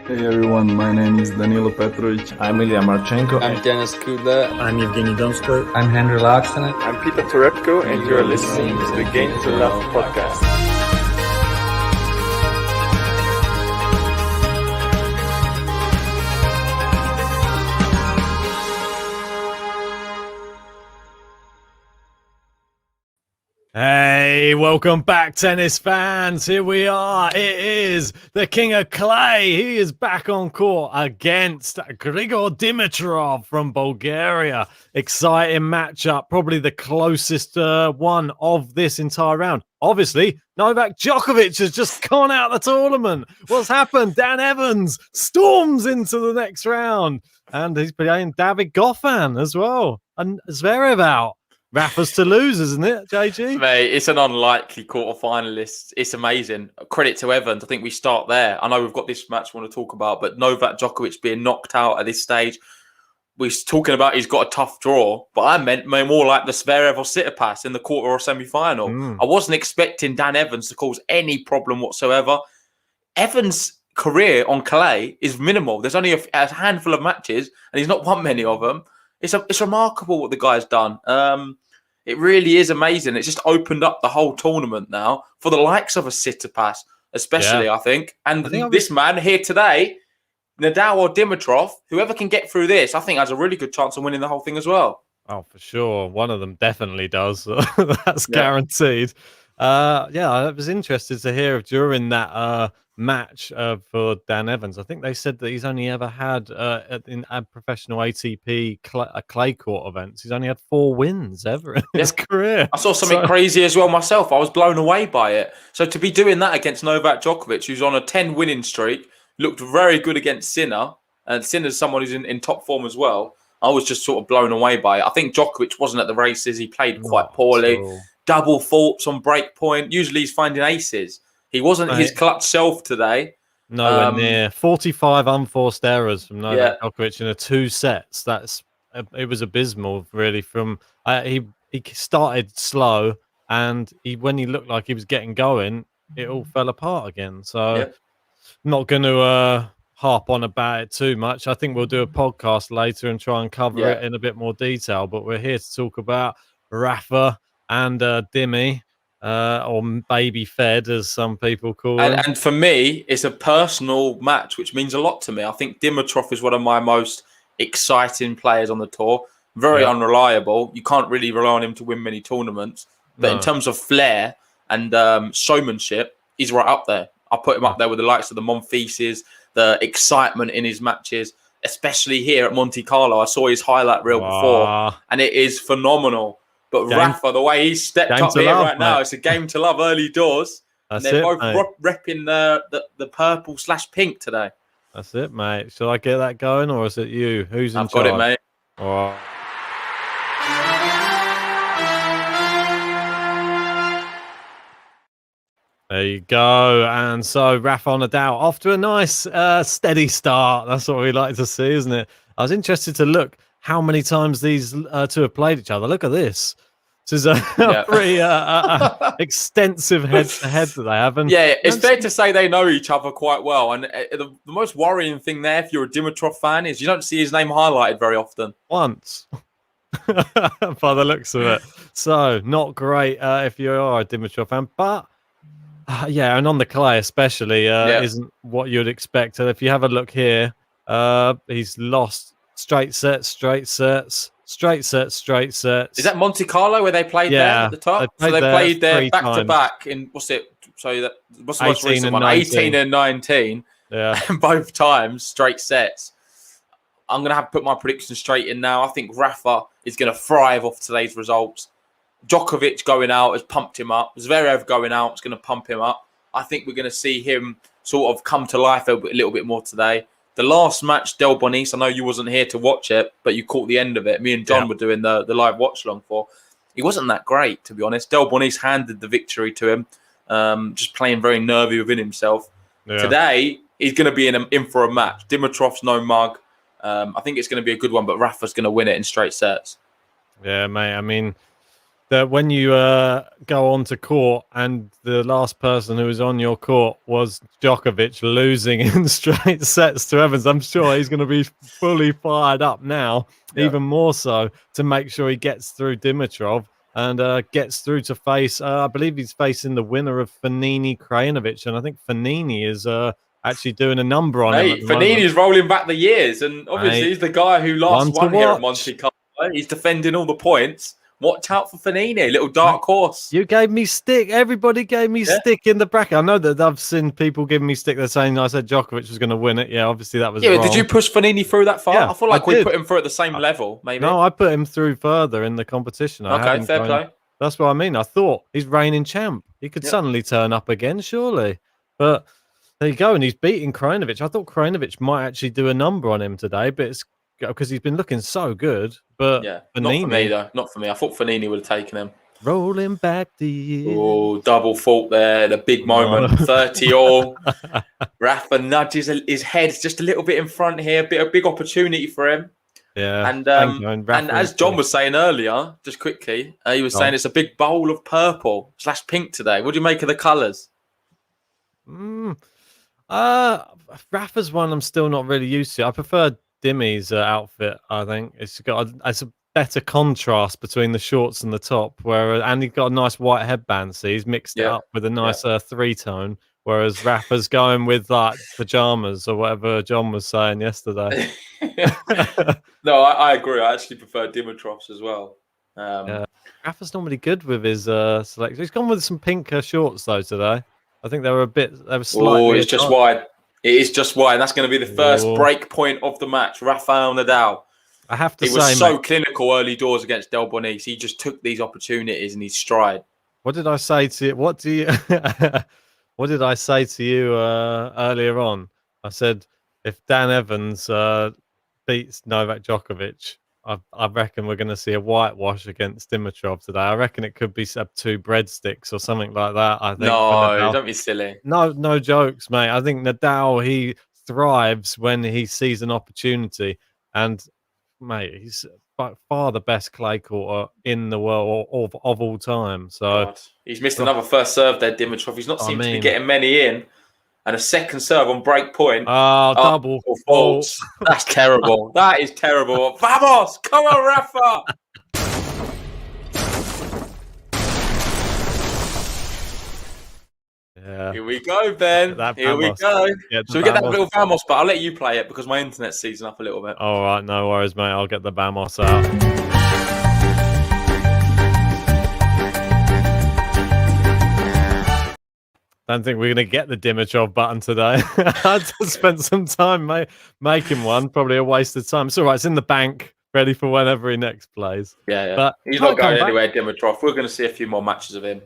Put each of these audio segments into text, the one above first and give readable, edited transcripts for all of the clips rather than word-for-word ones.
Hey everyone, my name is Danilo Petrovic. I'm Ilya Marchenko. I'm Denis Kudla. I'm Evgeny Donskoy. I'm Henry Laaksonen. I'm Peter Torebko, and you're listening to the Game to Love podcast. Hey, welcome back, tennis fans. Here we are. It is the King of Clay. He is back on court against Grigor Dimitrov from Bulgaria. Exciting matchup, probably the closest one of this entire round. Obviously, Novak Djokovic has just gone out of the tournament. What's happened? Dan Evans storms into the next round, and he's playing David Goffin as well, and Zverev out. Rafa's to lose, isn't it, JG? Mate, it's an unlikely quarter-finalist. It's amazing. Credit to Evans. I think we start there. I know we've got this match we want to talk about, but Novak Djokovic being knocked out at this stage, we're talking about he's got a tough draw, but I meant more like the Zverev or Tsitsipas in the quarter or semi-final. I wasn't expecting Dan Evans to cause any problem whatsoever. Evans' career on clay is minimal. There's only a handful of matches, and he's not won many of them. It's remarkable what the guy's done. It really is amazing. It's just opened up the whole tournament now for the likes of a Tsitsipas, especially, I think. And this man here today, Nadal or Dimitrov, whoever can get through this, I think has a really good chance of winning the whole thing as well. Oh, for sure. One of them definitely does. That's guaranteed. I was interested to hear during that match for Dan Evans. I think they said that he's only ever had in professional ATP clay court events. He's only had 4 wins ever in his career. I saw something crazy as well myself. I was blown away by it. So to be doing that against Novak Djokovic, who's on a 10 winning streak, looked very good against Sinner, and Sinner's someone who's in top form as well. I was just sort of blown away by it. I think Djokovic wasn't at the races. He played quite poorly. Double faults on break point. Usually he's finding aces. He wasn't his clutch self today. Nowhere near. 45 unforced errors from Novak Djokovic in 2 sets. It was abysmal, really. He started slow, and when he looked like he was getting going, it all fell apart again. So not going to harp on about it too much. I think we'll do a podcast later and try and cover it in a bit more detail. But we're here to talk about Rafa and Dimi. Or baby fed, as some people call it. And for me, it's a personal match, which means a lot to me. I think Dimitrov is one of my most exciting players on the tour. Very unreliable. You can't really rely on him to win many tournaments. But in terms of flair and showmanship, he's right up there. I put him up there with the likes of the Monfises, the excitement in his matches, especially here at Monte Carlo. I saw his highlight reel before, and it is phenomenal. But Rafa, the way he's stepped up here right now, it's a game to love early doors. And they're both repping the purple/pink today. That's it, mate. Shall I get that going, or is it you? Who's in charge? I've got it, mate. Oh. There you go. And so Rafa Nadal off to a nice steady start. That's what we like to see, isn't it? I was interested to look how many times these two have played each other. Look at this. This is a pretty extensive head-to-head that they have. And it's fair to say they know each other quite well. And the most worrying thing there, if you're a Dimitrov fan, is you don't see his name highlighted very often. Once. By the looks of it. So, not great if you are a Dimitrov fan. But, and on the clay especially, isn't what you'd expect. And if you have a look here, he's lost straight sets. Is that Monte Carlo where they played there at the top? They played there back to back in what's the most recent one? 18 and 19. Yeah. Both times, straight sets. I'm going to have to put my prediction straight in now. I think Rafa is going to thrive off today's results. Djokovic going out has pumped him up. Zverev going out is going to pump him up. I think we're going to see him sort of come to life a little bit more today. The last match, Del Bonis, I know you wasn't here to watch it, but you caught the end of it. Me and John were doing the live watch-along for. He wasn't that great, to be honest. Del Bonis handed the victory to him, just playing very nervy within himself. Yeah. Today, he's going to be in for a match. Dimitrov's no mug. I think it's going to be a good one, but Rafa's going to win it in straight sets. Yeah, mate. I mean, that when you go onto court and the last person who was on your court was Djokovic losing in straight sets to Evans, I'm sure he's going to be fully fired up now, even more so, to make sure he gets through Dimitrov and gets through to face, I believe he's facing the winner of Fanini-Krajinovic, and I think Fanini is actually doing a number on him at the moment. Fanini's rolling back the years, and obviously Mate, he's the guy who last one to won here at watch. Monte Carlo. He's defending all the points. Watch out for Fanini, little dark horse. You gave me stick. Everybody gave me stick in the bracket. I know that I've seen people giving me stick. They're saying I said Djokovic was going to win it. Yeah, obviously that was wrong. Did you push Fanini through that far? Yeah, I feel like I we did. put him through at the same level, maybe. No, I put him through further in the competition. Okay, fair play. That's what I mean. I thought he's reigning champ. He could suddenly turn up again, surely. But there you go. And he's beating Krajinovic. I thought Krajinovic might actually do a number on him today, but it's because he's been looking so good. But Yeah, Fanini, not for me, though. Not for me. I thought Fanini would have taken him. rolling back the years. Oh, double fault there. The big moment. 30 all. Rafa nudges his head just a little bit in front here. A big opportunity for him. Yeah. And as John was saying earlier, just quickly, he was saying it's a big bowl of purple / pink today. What do you make of the colours? Rafa's one I'm still not really used to. I prefer Dimi's outfit. I think it's got a better contrast between the shorts and the top. And he's got a nice white headband. So he's mixed it up with a nice three-tone. Whereas Rafa's going with like pajamas or whatever John was saying yesterday. No, I agree. I actually prefer Dimitrov's as well. Rafa's normally good with his selection. He's gone with some pink shorts though today. I think they were slightly. Oh, it's just wide. It is just wide. That's going to be the first break point of the match. Rafael Nadal. I have to say, he was so clinical early doors against Del Bonis. He just took these opportunities in his stride. What did I say to you? What did I say to you earlier on? I said if Dan Evans beats Novak Djokovic, I reckon we're going to see a whitewash against Dimitrov today. I reckon it could be 2 breadsticks or something like that. I think. No, don't be silly. No jokes, mate. I think Nadal, he thrives when he sees an opportunity, and mate, he's by far the best clay courter in the world of all time. So God. He's missed another first serve there, Dimitrov. He's not seemed to be getting many in. And a second serve on break point. Double faults. That's terrible. That is terrible. Vamos! Come on, Rafa! Yeah. Here we go, Ben. Here we go. So we get that little Vamos, but I'll let you play it because my internet's seizing up a little bit. All right, no worries, mate. I'll get the Vamos out. Don't think we're going to get the Dimitrov button today. I just spent some time making one. Probably a waste of time. It's all right. It's in the bank, ready for whenever he next plays. Yeah. But he's not going anywhere, Dimitrov. We're going to see a few more matches of him.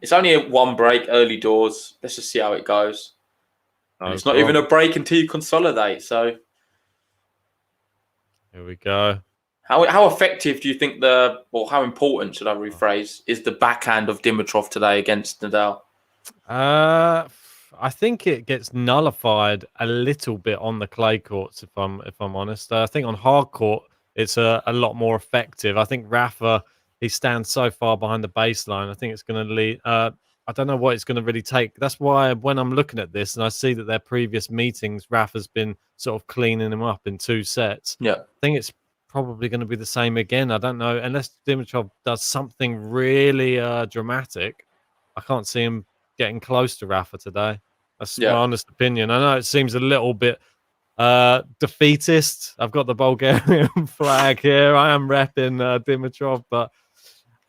It's only one break, early doors. Let's just see how it goes. It's not even a break until you consolidate. So here we go. How effective do you think how important, should I rephrase, is the backhand of Dimitrov today against Nadal? I think it gets nullified a little bit on the clay courts, if I'm honest. I think on hard court it's a lot more effective. I think Rafa, he stands so far behind the baseline. I think it's going to lead. I don't know what it's going to really take. That's why when I'm looking at this and I see that their previous meetings, Rafa's been sort of cleaning him up in 2 sets. Yeah, I think it's probably going to be the same again. I don't know, unless Dimitrov does something really dramatic. I can't see him getting close to Rafa today. That's my honest opinion. I know it seems a little bit defeatist. I've got the Bulgarian flag here. I am repping Dimitrov, but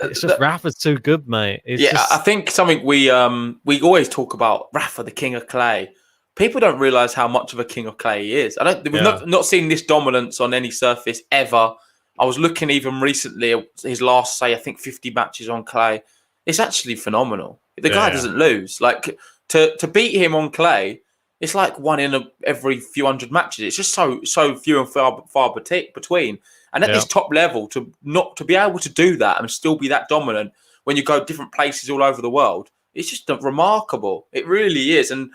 it's just Rafa's too good, mate. I think something we always talk about Rafa, the king of clay. People don't realize how much of a king of clay he is. We've not seen this dominance on any surface ever. I was looking even recently at his last, I think 50 matches on clay. It's actually phenomenal. The guy doesn't lose. Like to beat him on clay, it's like one in every few hundred matches. It's just so few and far between. And at this top level, to be able to do that and still be that dominant when you go different places all over the world, it's just remarkable. It really is. And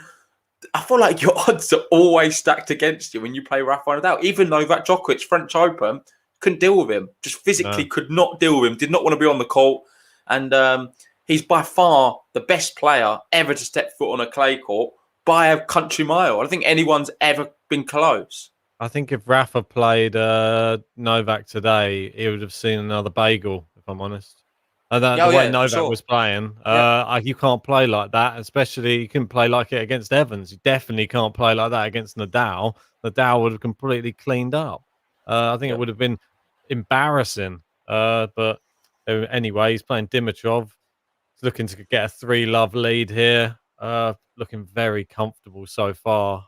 I feel like your odds are always stacked against you when you play Rafael Nadal. Even Novak Djokovic, French Open, couldn't deal with him. Just physically could not deal with him. Did not want to be on the court. And he's by far the best player ever to step foot on a clay court by a country mile. I don't think anyone's ever been close. I think if Rafa played Novak today, he would have seen another bagel, if I'm honest. The way Novak was playing, you can't play like that, especially you couldn't play like it against Evans. You definitely can't play like that against Nadal. Nadal would have completely cleaned up. I think it would have been embarrassing. But anyway, he's playing Dimitrov. He's looking to get a 3-love lead here. Looking very comfortable so far.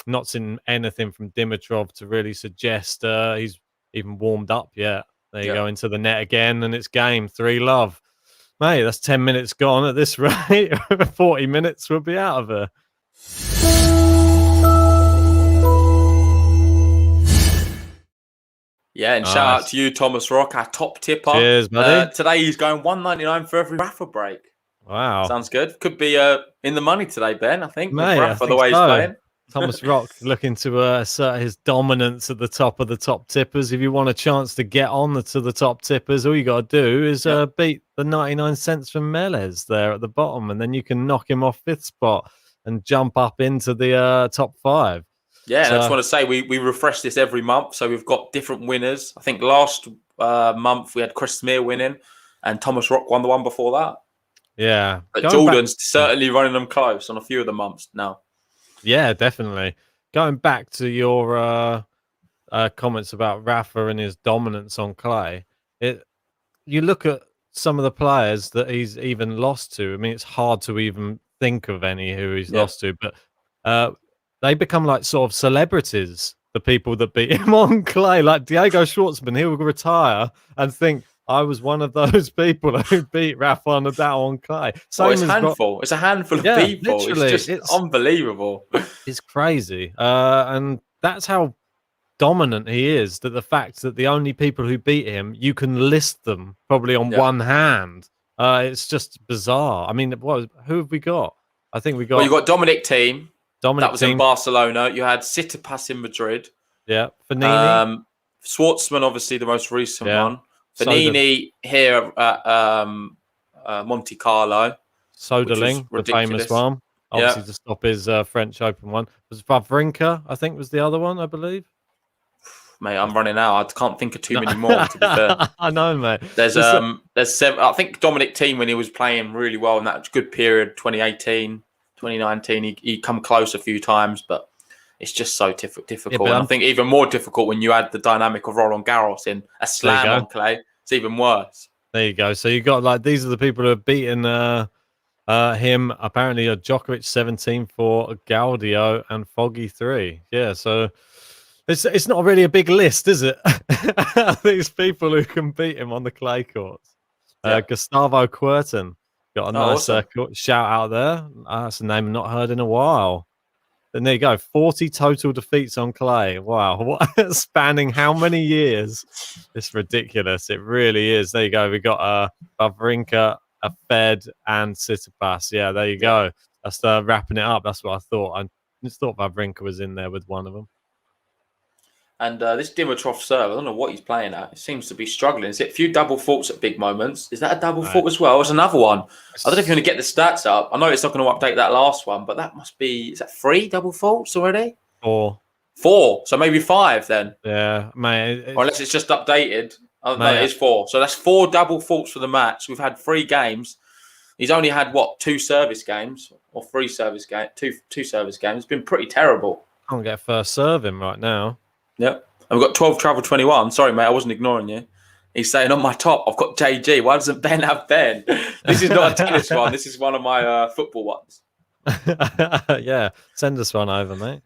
Not seen anything from Dimitrov to really suggest he's even warmed up yet. There you go, into the net again, and it's game 3-love. Mate, that's 10 minutes gone at this rate. 40 minutes, we'll be out of here. Yeah, and shout out to you, Thomas Rock, our top tipper. Cheers, buddy. Today he's going $1.99 for every Rafa break. Wow. Sounds good. Could be in the money today, Ben, I think. Mate, with Rafa, the way he's playing. Thomas Rock looking to assert his dominance at the top of the top tippers. If you want a chance to get on to the top tippers, all you got to do is beat the 99 cents from Melez there at the bottom, and then you can knock him off 5th spot and jump up into the top 5. Yeah, and I just want to say we refresh this every month, so we've got different winners. I think last month we had Chris Smear winning, and Thomas Rock won the one before that. Yeah. But Jordan's certainly running them close on a few of the months now. Yeah, definitely. Going back to your comments about Rafa and his dominance on clay, you look at some of the players that he's even lost to. I mean, it's hard to even think of any who he's lost to, but they become like sort of celebrities, the people that beat him on clay. Like Diego Schwartzman, he'll retire and think, I was one of those people who beat Rafa Nadal on clay. It's a handful. It's a handful of people. It's unbelievable. It's crazy. And that's how dominant he is, that the fact that the only people who beat him, you can list them probably on one hand. It's just bizarre. I mean, who have we got? I think we got... Well, you got Dominic Thiem. That was Thiem in Barcelona. You had Tsitsipas in Madrid. Yeah. Fanini. Schwartzman, obviously, the most recent one. Fanini here at Monte Carlo. Soderling, the famous one. Obviously, to stop his French Open one. Was Wawrinka, I think, was the other one, I believe. Mate, I'm running out. I can't think of too many more, to be fair. I know, mate. There's 7. I think Dominic Thiem, when he was playing really well in that good period, 2018, 2019, he come close a few times, but it's just so difficult. And I think even more difficult when you add the dynamic of Roland Garros in a slam on clay. It's even worse. There you go. So you got these are the people who have beaten him. Apparently, Djokovic 17 for Gaudio and Foggy 3. Yeah, so it's not really a big list, is it? These people who can beat him on the clay courts. Gustavo Kuerten got a nice shout out there. That's a name I've not heard in a while. And there you go, 40 total defeats on clay. Wow, what spanning how many years? It's ridiculous. It really is. There you go. We got Wawrinka, a Fed, and Tsitsipas. Yeah, there you go. That's wrapping it up. That's what I thought. I just thought Wawrinka was in there with one of them. And this Dimitrov serve, I don't know what he's playing at. It seems to be struggling. Is it a few double faults at big moments? Is that a double fault as well? There's another one. I don't know if you're going to get the stats up. I know it's not going to update that last one, but that must be, is that 3 double faults already? 4. 4. So maybe 5 then. Yeah, mate. Or unless it's just updated. Oh, no, it is 4. So that's 4 double faults for the match. We've had 3 games. He's only had, 2 service games or 3 service games, two service games. It's been pretty terrible. Can't get a first serve in right now. Yep. And we've got 12 travel 21. Sorry, mate, I wasn't ignoring you. He's saying on my top, I've got JG. Why doesn't Ben have Ben? This is not a tennis one. This is one of my football ones. Yeah, send us one over, mate.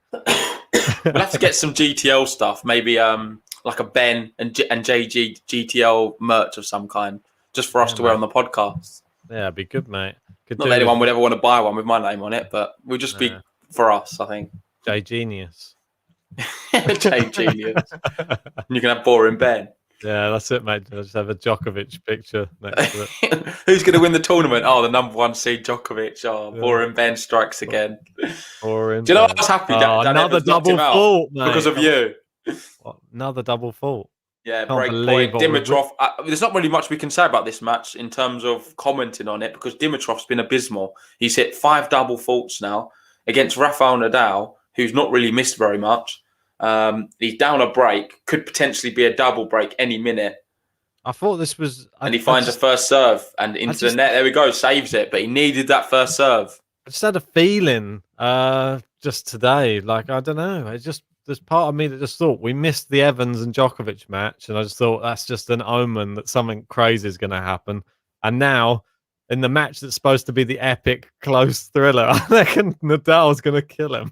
We'll have to get some GTL stuff. Maybe like a Ben and JG GTL merch of some kind, just for us to wear on the podcast. Yeah, it'd be good, mate. Not that anyone would ever want to buy one with my name on it, but we'll just be for us, I think. J Genius. J Genius. You can have boring Ben. Yeah, that's it, mate. I'll just have a Djokovic picture next to it. Who's going to win the tournament? Oh, the number 1 seed Djokovic. Oh, boring Ben strikes again. Boring. Do you know what I was happy? Another double fault, mate. Because of you. What? Another double fault. Yeah, Can't break believe point. what Dimitrov, there's not really much we can say about this match in terms of commenting on it because Dimitrov's been abysmal. He's hit 5 double faults now against Rafael Nadal, who's not really missed very much. He's down a break, could potentially be a double break any minute. I thought this was... And he finds a first serve and into the net. There we go, saves it. But he needed that first serve. I just had a feeling just today, like, I don't know. It's just, there's part of me that just thought we missed the Evans and Djokovic match. And I just thought that's just an omen that something crazy is going to happen. And now, in the match that's supposed to be the epic close thriller, I reckon Nadal's going to kill him.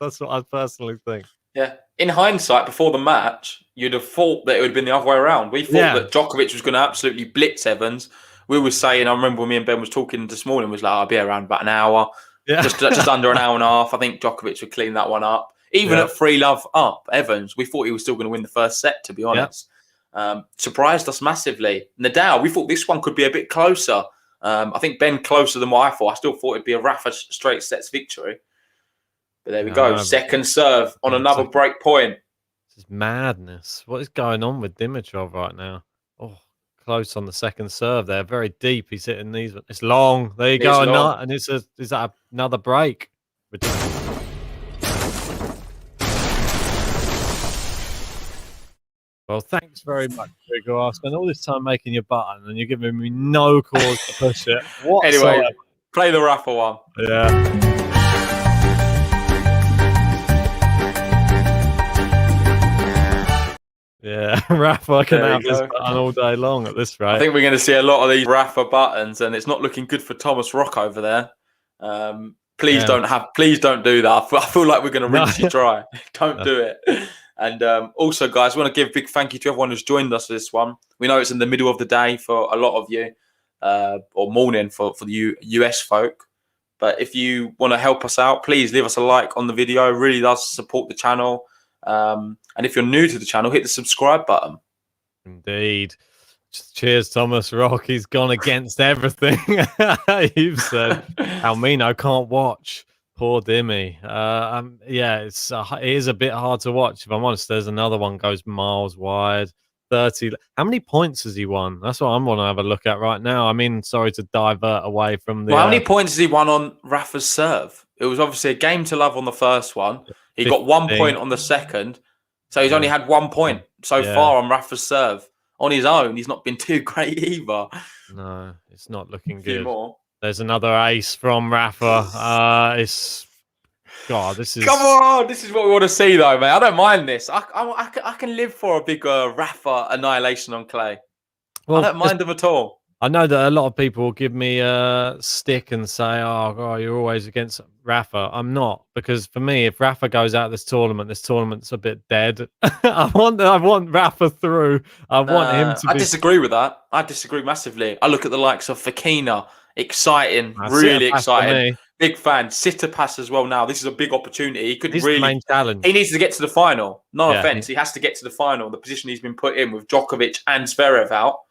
That's what I personally think. Yeah. In hindsight, before the match, you'd have thought that it would have been the other way around. We thought that Djokovic was going to absolutely blitz Evans. We were saying, I remember when me and Ben was talking this morning, was like, I'll be around about an hour. Yeah. Just under an hour and a half. I think Djokovic would clean that one up. Even at 3-love up, Evans, we thought he was still going to win the first set, to be honest. Surprised us massively. Nadal, we thought this one could be a bit closer. I think Ben closer than what I thought. I still thought it'd be a Rafa straight sets victory. But there we go. Second serve on another break point. This is madness. What is going on with Dimitrov right now? Oh, close on the second serve there. Very deep. He's hitting these. It's long. There you go. And is that another break? Well, thanks very much, Grigor. I spent all this time making your button and you're giving me no cause to push it. Anyway, play the Rafa one. Yeah. Yeah, Rafa can have this button all day long at this rate. I think we're going to see a lot of these Rafa buttons, and it's not looking good for Thomas Rock over there. Please don't do that. I feel like we're going to rinse you dry. Don't do it. And also, guys, I want to give a big thank you to everyone who's joined us for this one. We know it's in the middle of the day for a lot of you, or morning for the US folk. But if you want to help us out, please leave us a like on the video. It really does support the channel. And if you're new to the channel, hit the subscribe button. Indeed. Cheers, Thomas Rock. He's gone against everything you've said. Almino can't watch. Poor Dimmy. Yeah, it is a bit hard to watch. If I'm honest, there's another one goes miles wide. 30. How many points has he won? That's what I'm going to have a look at right now. I mean, sorry to divert away from the... Well, how many points has he won on Rafa's serve? It was obviously a game to love on the first one. He 15. Got 1 point on the second. So he's only had 1 point so far on Rafa's serve. On his own, he's not been too great either. No, it's not looking good. More. There's another ace from Rafa. This is... Come on! This is what we want to see, though, mate. I don't mind this. I can live for a big Rafa annihilation on clay. Well, I don't mind them at all. I know that a lot of people will give me a stick and say, oh, you're always against Rafa. I'm not, because for me, if Rafa goes out this tournament's a bit dead. I want Rafa through. I want him to be... I disagree with that. I disagree massively. I look at the likes of Fekina. Exciting. Really exciting. Big fan. Tsitsipas as well now. This is a big opportunity. He could He's the main challenge. He needs to get to the final. No offense. He has to get to the final. The position he's been put in with Djokovic and Zverev out.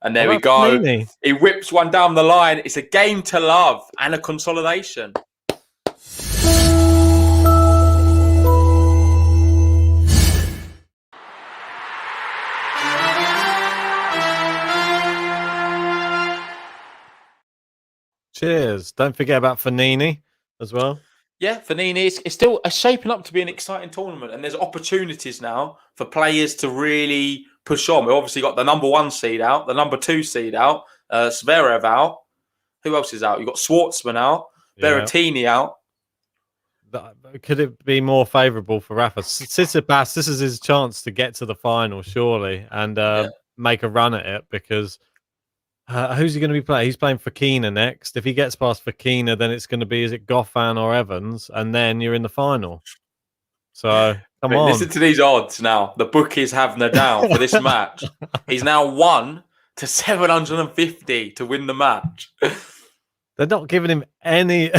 And there we go. He whips one down the line. It's a game to love and a consolidation. Cheers. Don't forget about Fanini as well. Yeah, Fanini. It's still shaping up to be an exciting tournament. And there's opportunities now for players to really push on. We've obviously got the number 1 seed out, the number 2 seed out, Zverev out. Who else is out? You've got Schwartzman out, Berrettini out. Could it be more favourable for Rafa? Tsitsipas, this is his chance to get to the final, surely, and make a run at it, because who's he going to be playing? He's playing Fekina next. If he gets past Fekina, then it's going to be, is it Goffin or Evans? And then you're in the final. So... Come on. Listen to these odds now. The bookies have Nadal for this match. He's now 1 to 750 to win the match. They're not giving him any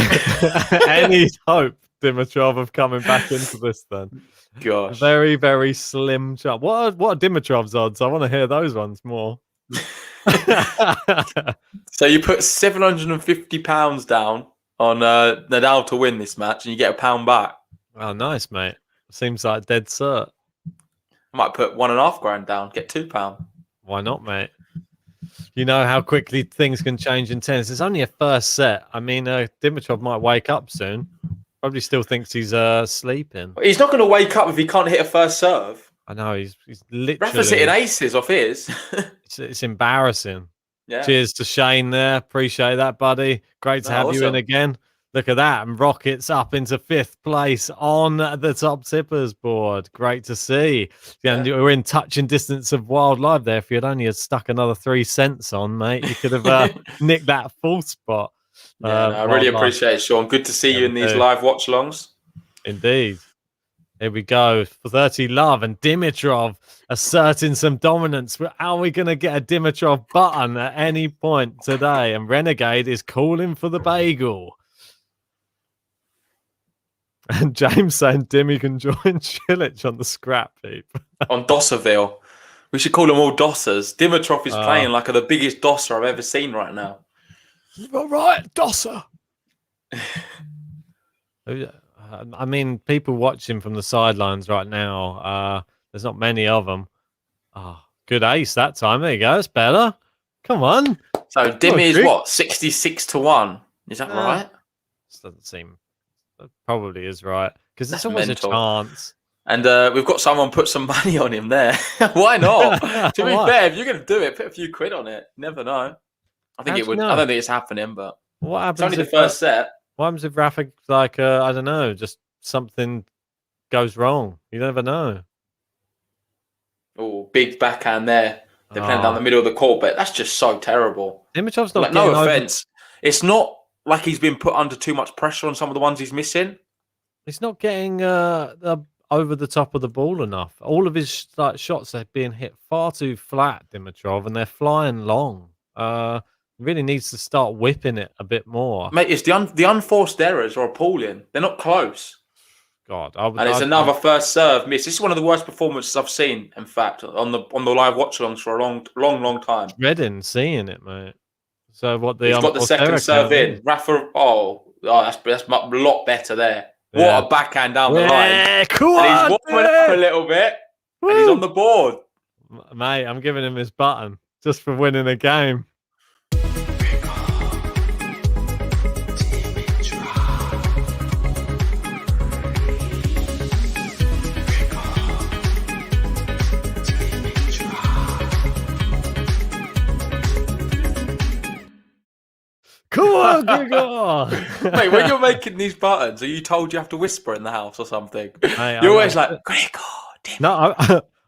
any hope, Dimitrov, of coming back into this then. Gosh. Very, very slim chance. What are Dimitrov's odds? I want to hear those ones more. So you put £750 down on Nadal to win this match and you get £1 back. Oh, nice, mate. Seems like dead cert. I might put £1.5 down, get £2. Why not, mate? You know how quickly things can change in tennis. It's only a first set. I mean, Dimitrov might wake up soon. Probably still thinks he's sleeping. He's not going to wake up if he can't hit a first serve. I know, he's literally... Rafa's hitting aces off his. It's embarrassing. Yeah. Cheers to Shane there. Appreciate that, buddy. Great to have you in again. Look at that. And Rocket's up into 5th place on the top tippers board. Great to see. Yeah. And we're in touching distance of wildlife there. If you'd only had stuck another 3 cents on, mate, you could have nicked that 4th spot. Yeah, I really appreciate it, Sean. Good to see you in these live watch-alongs. Indeed. Here we go for 30 love and Dimitrov asserting some dominance. Are we going to get a Dimitrov button at any point today? And Renegade is calling for the bagel. And James saying Dimmy can join Chilich on the scrap heap. On Dossaville. We should call them all Dossers. Dimitrov is playing like the biggest Dosser I've ever seen right now. All right, Dosser. I mean, people watching from the sidelines right now. There's not many of them. Oh, good ace that time. There you go. It's better. Come on. So Dimmy is what? 66-1. Is that right? This doesn't seem. That probably is right because it's always mental. A chance. And we've got someone put some money on him there. Why not? To be fair, if you're going to do it, put a few quid on it. Never know. I think it would. I don't think it's happening, but what happens? It's only the first set. What happens if Rafa, like, I don't know, just something goes wrong? You never know. Oh, big backhand there. They're playing down the middle of the court, but that's just so terrible. Dimitrov's not like, no offense. It's not like he's been put under too much pressure on some of the ones he's missing. He's not getting over the top of the ball enough. All of his shots are being hit far too flat, Dimitrov, and they're flying long. Really needs to start whipping it a bit more. Mate, it's the unforced errors are appalling. They're not close. God, and it's another first serve miss. This is one of the worst performances I've seen, in fact, on the live watch-alongs for a long time. Dreading seeing it, mate. So what he's got the second serve in. Rafa, that's a lot better there. Yeah. What a backhand down the line. Cool. And he's warming up a little bit. Woo. And he's on the board. Mate, I'm giving him his button just for winning a game. Come on, Grigor! Wait, when you're making these buttons, are you told you have to whisper in the house or something? You're always like, Grigor. No,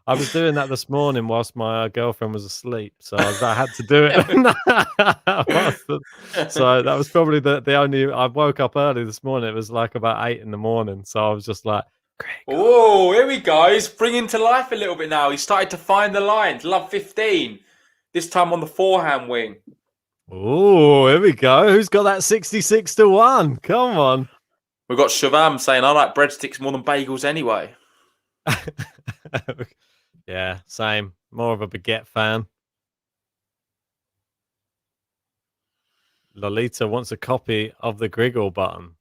I was doing that this morning whilst my girlfriend was asleep, so I had to do it. So that was probably the only. I woke up early this morning. It was like about 8 in the morning, so I was just like, oh, here we go. He's bringing to life a little bit now. He started to find the lines. Love 15. This time on the forehand wing. Oh, here we go. Who's got that 66-1? Come on. We've got Shavam saying, I like breadsticks more than bagels anyway. Yeah, same. More of a baguette fan. Lolita wants a copy of the Grigor button.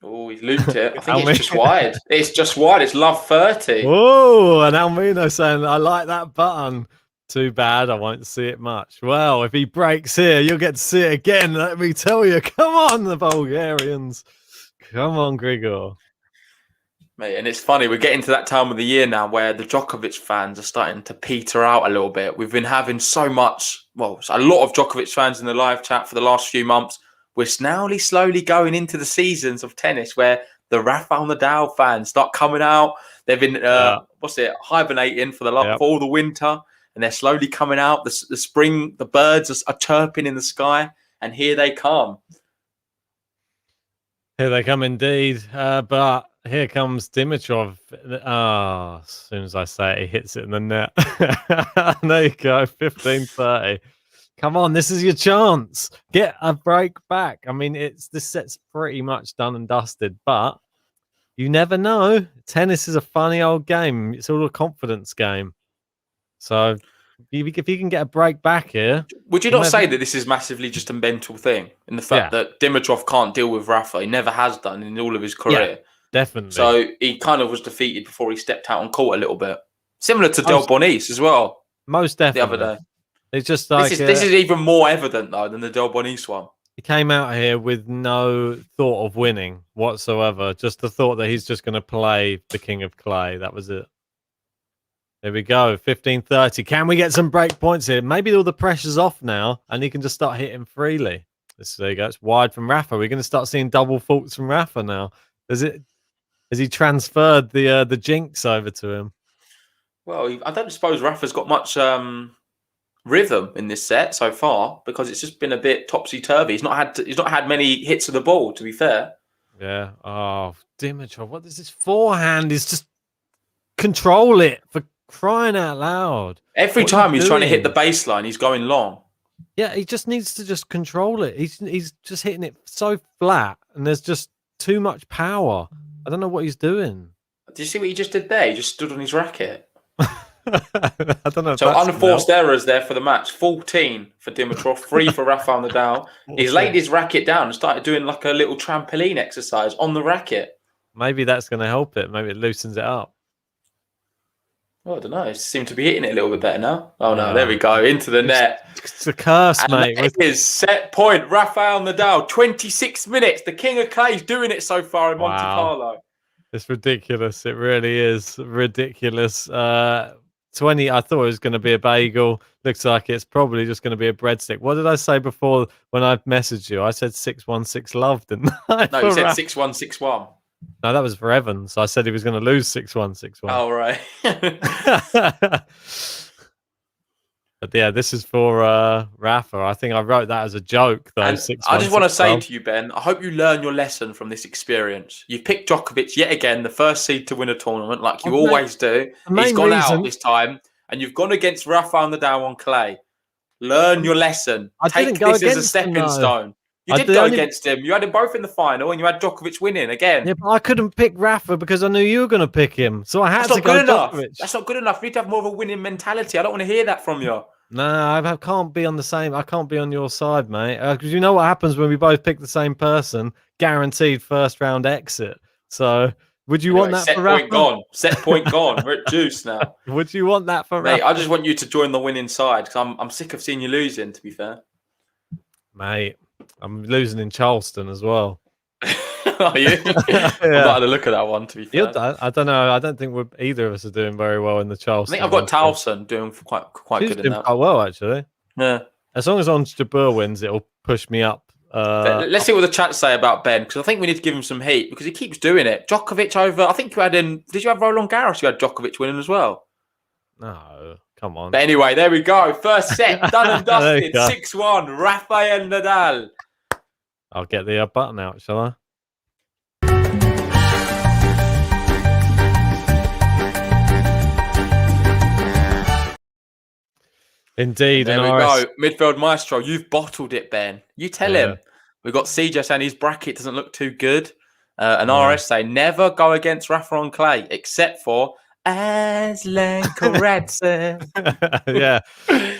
Oh, he's looped it. I think it's just wide. It's just wide. It's love 30. Oh, and Almino saying, I like that button. Too bad I won't see it much. Well, if he breaks here, you'll get to see it again. Let me tell you. Come on, the Bulgarians. Come on, Grigor. Mate, and it's funny. We're getting to that time of the year now where the Djokovic fans are starting to peter out a little bit. We've been having so much, well, a lot of Djokovic fans in the live chat for the last few months. We're now slowly going into the seasons of tennis where the Rafael Nadal fans start coming out. They've been, hibernating for all the winter, and they're slowly coming out. The spring, the birds are chirping in the sky, and here they come. Here they come indeed. But here comes Dimitrov. As soon as I say it, he hits it in the net. There you go, 15-30. Come on, this is your chance. Get a break back. I mean, this set's pretty much done and dusted, but you never know. Tennis is a funny old game. It's all a confidence game. So If he can get a break back here, Would you not say that this is massively just a mental thing in the fact that Dimitrov can't deal with Rafa? He never has done in all of his career. Yeah, definitely. So he kind of was defeated before he stepped out on court a little bit. Similar to Del Bonis as well. Most definitely. The other day. It's just like... This is even more evident, though, than the Del Bonis one. He came out here with no thought of winning whatsoever. Just the thought that he's just going to play the King of Clay. That was it. Here we go, 15:30. Can we get some break points here? Maybe all the pressure's off now, and he can just start hitting freely. There you go. It's wide from Rafa. We're going to start seeing double faults from Rafa now. Has he transferred the jinx over to him? Well, I don't suppose Rafa's got much rhythm in this set so far because it's just been a bit topsy turvy. He's not had many hits of the ball, to be fair. Yeah. Oh, Dimitrov, what is this forehand? Is just control it for crying out loud. Every time he's trying to hit the baseline, he's going long. Yeah, he just needs to just control it. He's just hitting it so flat, and there's just too much power. I don't know what he's doing. Did you see what he just did there? He just stood on his racket. I don't know. So unforced errors there for the match. 14 for Dimitrov, 3 for Rafael Nadal. He's laid his racket down and started doing like a little trampoline exercise on the racket. Maybe that's going to help it. Maybe it loosens it up. Well, I don't know. He seems to be hitting it a little bit better now. Oh, no. There we go. Into the net. It's a curse, and mate. It is set point. Rafael Nadal, 26 minutes. The King of Clay's doing it so far in Monte Carlo. It's ridiculous. It really is ridiculous. 20, I thought it was going to be a bagel. Looks like it's probably just going to be a breadstick. What did I say before when I messaged you? I said 616 love, didn't I? No, you said 6161. No, that was for Evans. I said he was going to lose 6-1, 6-1. Oh, right. But yeah, this is for Rafa. I think I wrote that as a joke, though. I just want to say to you, Ben, I hope you learn your lesson from this experience. You picked Djokovic yet again, the first seed to win a tournament, like you always do. He's gone out this time, and you've gone against Rafael Nadal on clay. Learn your lesson. Take this as a stepping stone. You did go against him. You had them both in the final, and you had Djokovic winning again. Yeah, but I couldn't pick Rafa because I knew you were going to pick him, so I had to go Djokovic. That's not good enough. You need to have more of a winning mentality. I don't want to hear that from you. No, I can't be on the same. I can't be on your side, mate. Because you know what happens when we both pick the same person? Guaranteed first round exit. So would you want that for Rafa? Set point gone. Set point gone. We're at juice now. Would you want that for Rafa? Mate, I just want you to join the winning side because I'm sick of seeing you losing. To be fair, mate. I'm losing in Charleston as well. Are you? Yeah. I'm not had a look at that one, to be fair. I don't know. I don't think either of us are doing very well in the Charleston. I think I've got Towson doing quite good in that. Quite well, actually. Yeah. As long as Ons Jabeur wins, it'll push me up. Let's see what the chat say about Ben, because I think we need to give him some heat because he keeps doing it. Djokovic over. I think you had in. Did you have Roland Garros? You had Djokovic winning as well. No, come on. But anyway, there we go. First set done and dusted. 6-1. Rafael Nadal. I'll get the button out, shall I? Indeed. There we go. Midfield maestro, you've bottled it, Ben. You tell him. We've got CJ saying his bracket doesn't look too good. And RS saying never go against Rafa on clay, except for Aslan Karatsev. Yeah,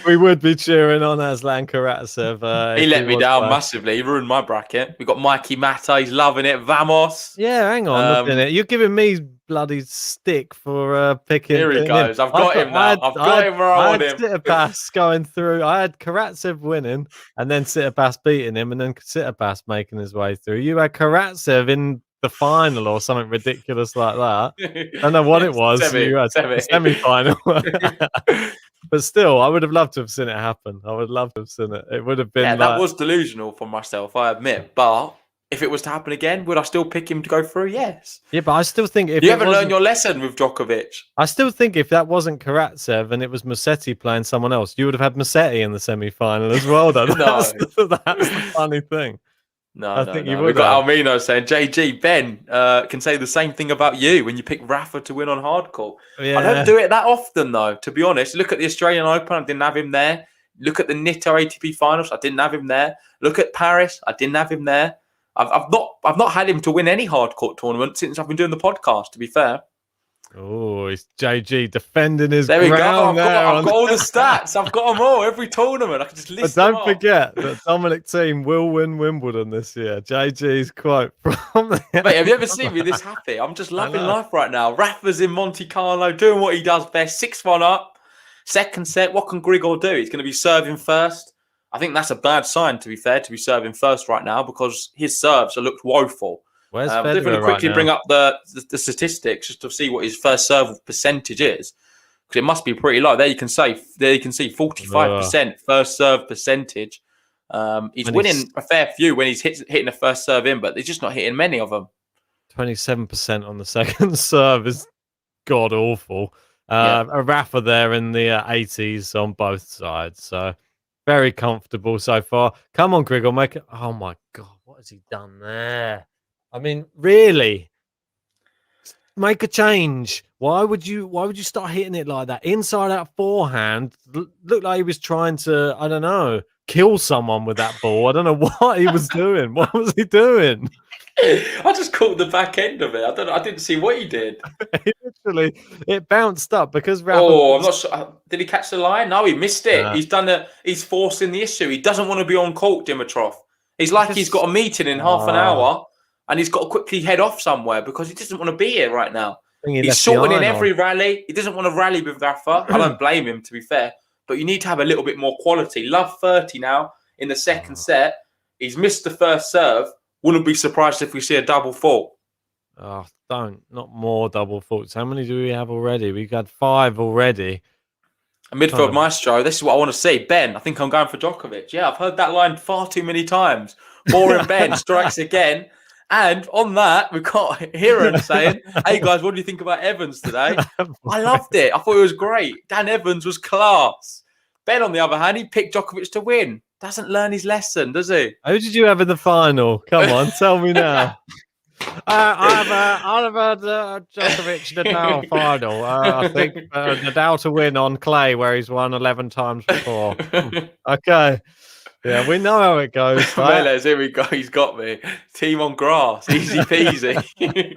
we would be cheering on Aslan Karatsev. He let me down massively. He ruined my bracket. We've got Mikey Mata. He's loving it. Vamos. Yeah, hang on. Look at it. You're giving me bloody stick for picking. Here he goes. I've got him now. I've got him where I want him. Tsitsipas going through. I had Karatsev winning and then Tsitsipas beating him and then Tsitsipas making his way through. You had Karatsev in the final or something ridiculous like that. I don't know what it was. Semi-final. But still, I would have loved to have seen it happen. I would love to have seen it. It would have been. Yeah, that was delusional for myself, I admit. But if it was to happen again, would I still pick him to go through? Yes. Yeah, but I still think if you haven't learned your lesson with Djokovic. I still think if that wasn't Karatsev and it was Musetti playing someone else, you would have had Musetti in the semi-final as well. Though. That's the funny thing. I think you would. We've got Almino saying, JG, Ben can say the same thing about you when you pick Rafa to win on hardcore. Yeah. I don't do it that often, though, to be honest. Look at the Australian Open, I didn't have him there. Look at the Nitto ATP Finals, I didn't have him there. Look at Paris, I didn't have him there. I've not had him to win any hardcourt tournament since I've been doing the podcast, to be fair. Oh, it's JG defending his There we go. ground I've got all the stats. I've got them all. Every tournament, I can just But list them don't off. forget that Dominic Thiem will win Wimbledon this year. JG's quote from the Mate, have you ever seen me this happy? I'm just loving life right now. Rafa's in Monte Carlo, doing what he does best. 6-1 up. Second set, what can Grigor do? He's going to be serving first. I think that's a bad sign, to be fair, to be serving first right now because his serves have looked woeful. Where's I'm just going to quickly bring up the statistics just to see what his first serve percentage is. Because it must be pretty low. There you can see 45% first serve percentage. He's winning a fair few when he's hitting the first serve in, but he's just not hitting many of them. 27% on the second serve is god awful. A Rafa there in the 80s on both sides. So very comfortable so far. Come on, Grigor, make it. Oh my God, what has he done there? I mean, really? Make a change. Why would you start hitting it like that? Inside out forehand. Looked like he was trying to, I don't know, kill someone with that ball. I don't know what he was doing. What was he doing? I just caught the back end of it. I didn't see what he did. Literally, it bounced up because Rafa. Oh, I'm not sure. Did he catch the line? No, he missed it. He's forcing the issue. He doesn't want to be on court, Dimitrov. He's like he's got a meeting in half an hour and he's got to quickly head off somewhere because he doesn't want to be here right now. He's sorting in every rally. He doesn't want to rally with Rafa. I don't blame him, to be fair. But you need to have a little bit more quality. Love 30 now in the second set. He's missed the first serve. Wouldn't be surprised if we see a double fault. Oh, not more double faults. How many do we have already? We've had 5 already. A midfield maestro. This is what I want to see. Ben, I think I'm going for Djokovic. Yeah, I've heard that line far too many times. Boring Ben strikes again. And on that, we've got Hiran saying, hey guys, what do you think about Evans today? I loved it. I thought it was great. Dan Evans was class. Ben, on the other hand, he picked Djokovic to win. Doesn't learn his lesson, does he? Who did you have in the final? Come on, tell me now. I've had Djokovic Nadal final. I think Nadal to win on clay where he's won 11 times before. Okay. Yeah, we know how it goes. Right? Melez, here we go. He's got me. Team on grass. Easy peasy.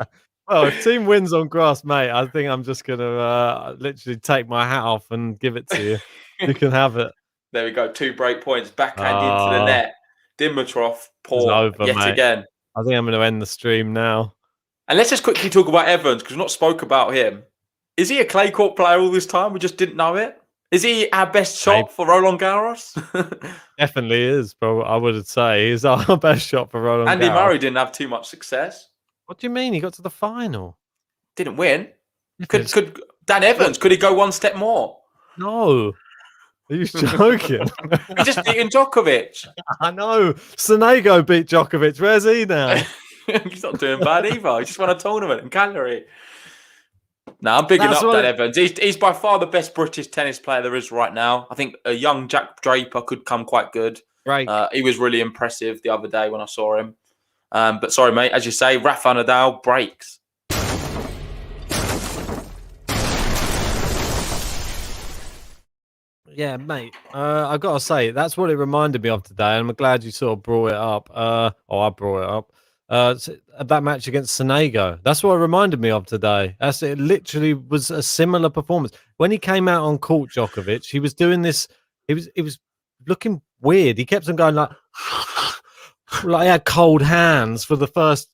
Well, if team wins on grass, mate, I think I'm just going to literally take my hat off and give it to you. You can have it. There we go. 2 break points. Backhand into the net. Dimitrov, poor yet again. I think I'm going to end the stream now. And let's just quickly talk about Evans because we've not spoke about him. Is he a clay court player all this time? We just didn't know it. Is he our best shot for Roland Garros? Definitely is, bro. I would say he's our best shot for Roland Garros. Andy Murray didn't have too much success. What do you mean? He got to the final. Didn't win. Could Dan Evans? Could he go one step more? No. Are you joking? He just beaten Djokovic. I know. Sonego beat Djokovic. Where's he now? He's not doing bad either. He just won a tournament in Calgary. No, I'm bigging up Dan Evans. He's by far the best British tennis player there is right now. I think a young Jack Draper could come quite good. Right. He was really impressive the other day when I saw him. But sorry, mate. As you say, Rafa Nadal breaks. Yeah, mate. I got to say, that's what it reminded me of today. And I'm glad you sort of brought it up. I brought it up. That match against Sonego. That's what it reminded me of today. It literally was a similar performance. When he came out on court, Djokovic, he was doing this. He was looking weird. He kept on going like he had cold hands for the first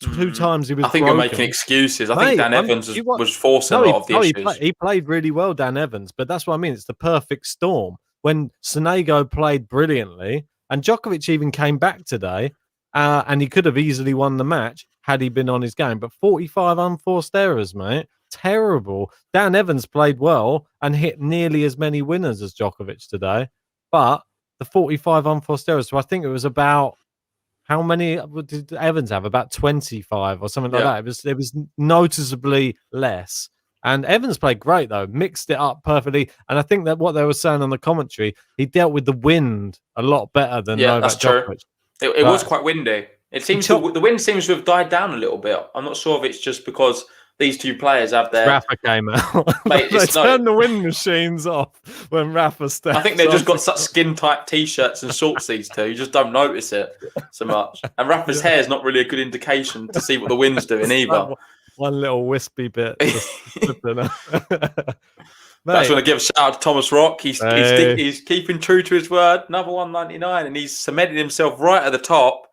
2 times he was. I think broken. you're making excuses. I think Dan Evans was forcing a lot of the issues. He played really well, Dan Evans, but that's what I mean. It's the perfect storm. When Sonego played brilliantly, and Djokovic even came back today. And he could have easily won the match had he been on his game. But 45 unforced errors, mate. Terrible. Dan Evans played well and hit nearly as many winners as Djokovic today. But the 45 unforced errors. So I think it was about, how many did Evans have? About 25 or something like that. It was noticeably less. And Evans played great, though. Mixed it up perfectly. And I think that what they were saying on the commentary, he dealt with the wind a lot better than Novak Djokovic. It was quite windy. It seems the wind seems to have died down a little bit. I'm not sure if it's just because these 2 players have their. Rafa came out. Mate, they turned the wind machines off when Rafa stepped. I think they've just got such skin tight t-shirts and shorts. These 2, you just don't notice it so much. And Rafa's hair is not really a good indication to see what the wind's doing either. One little wispy bit. Just slipping out. I just Mate, want to give a shout out to Thomas Rock. He's keeping true to his word. Another 199, and he's cemented himself right at the top.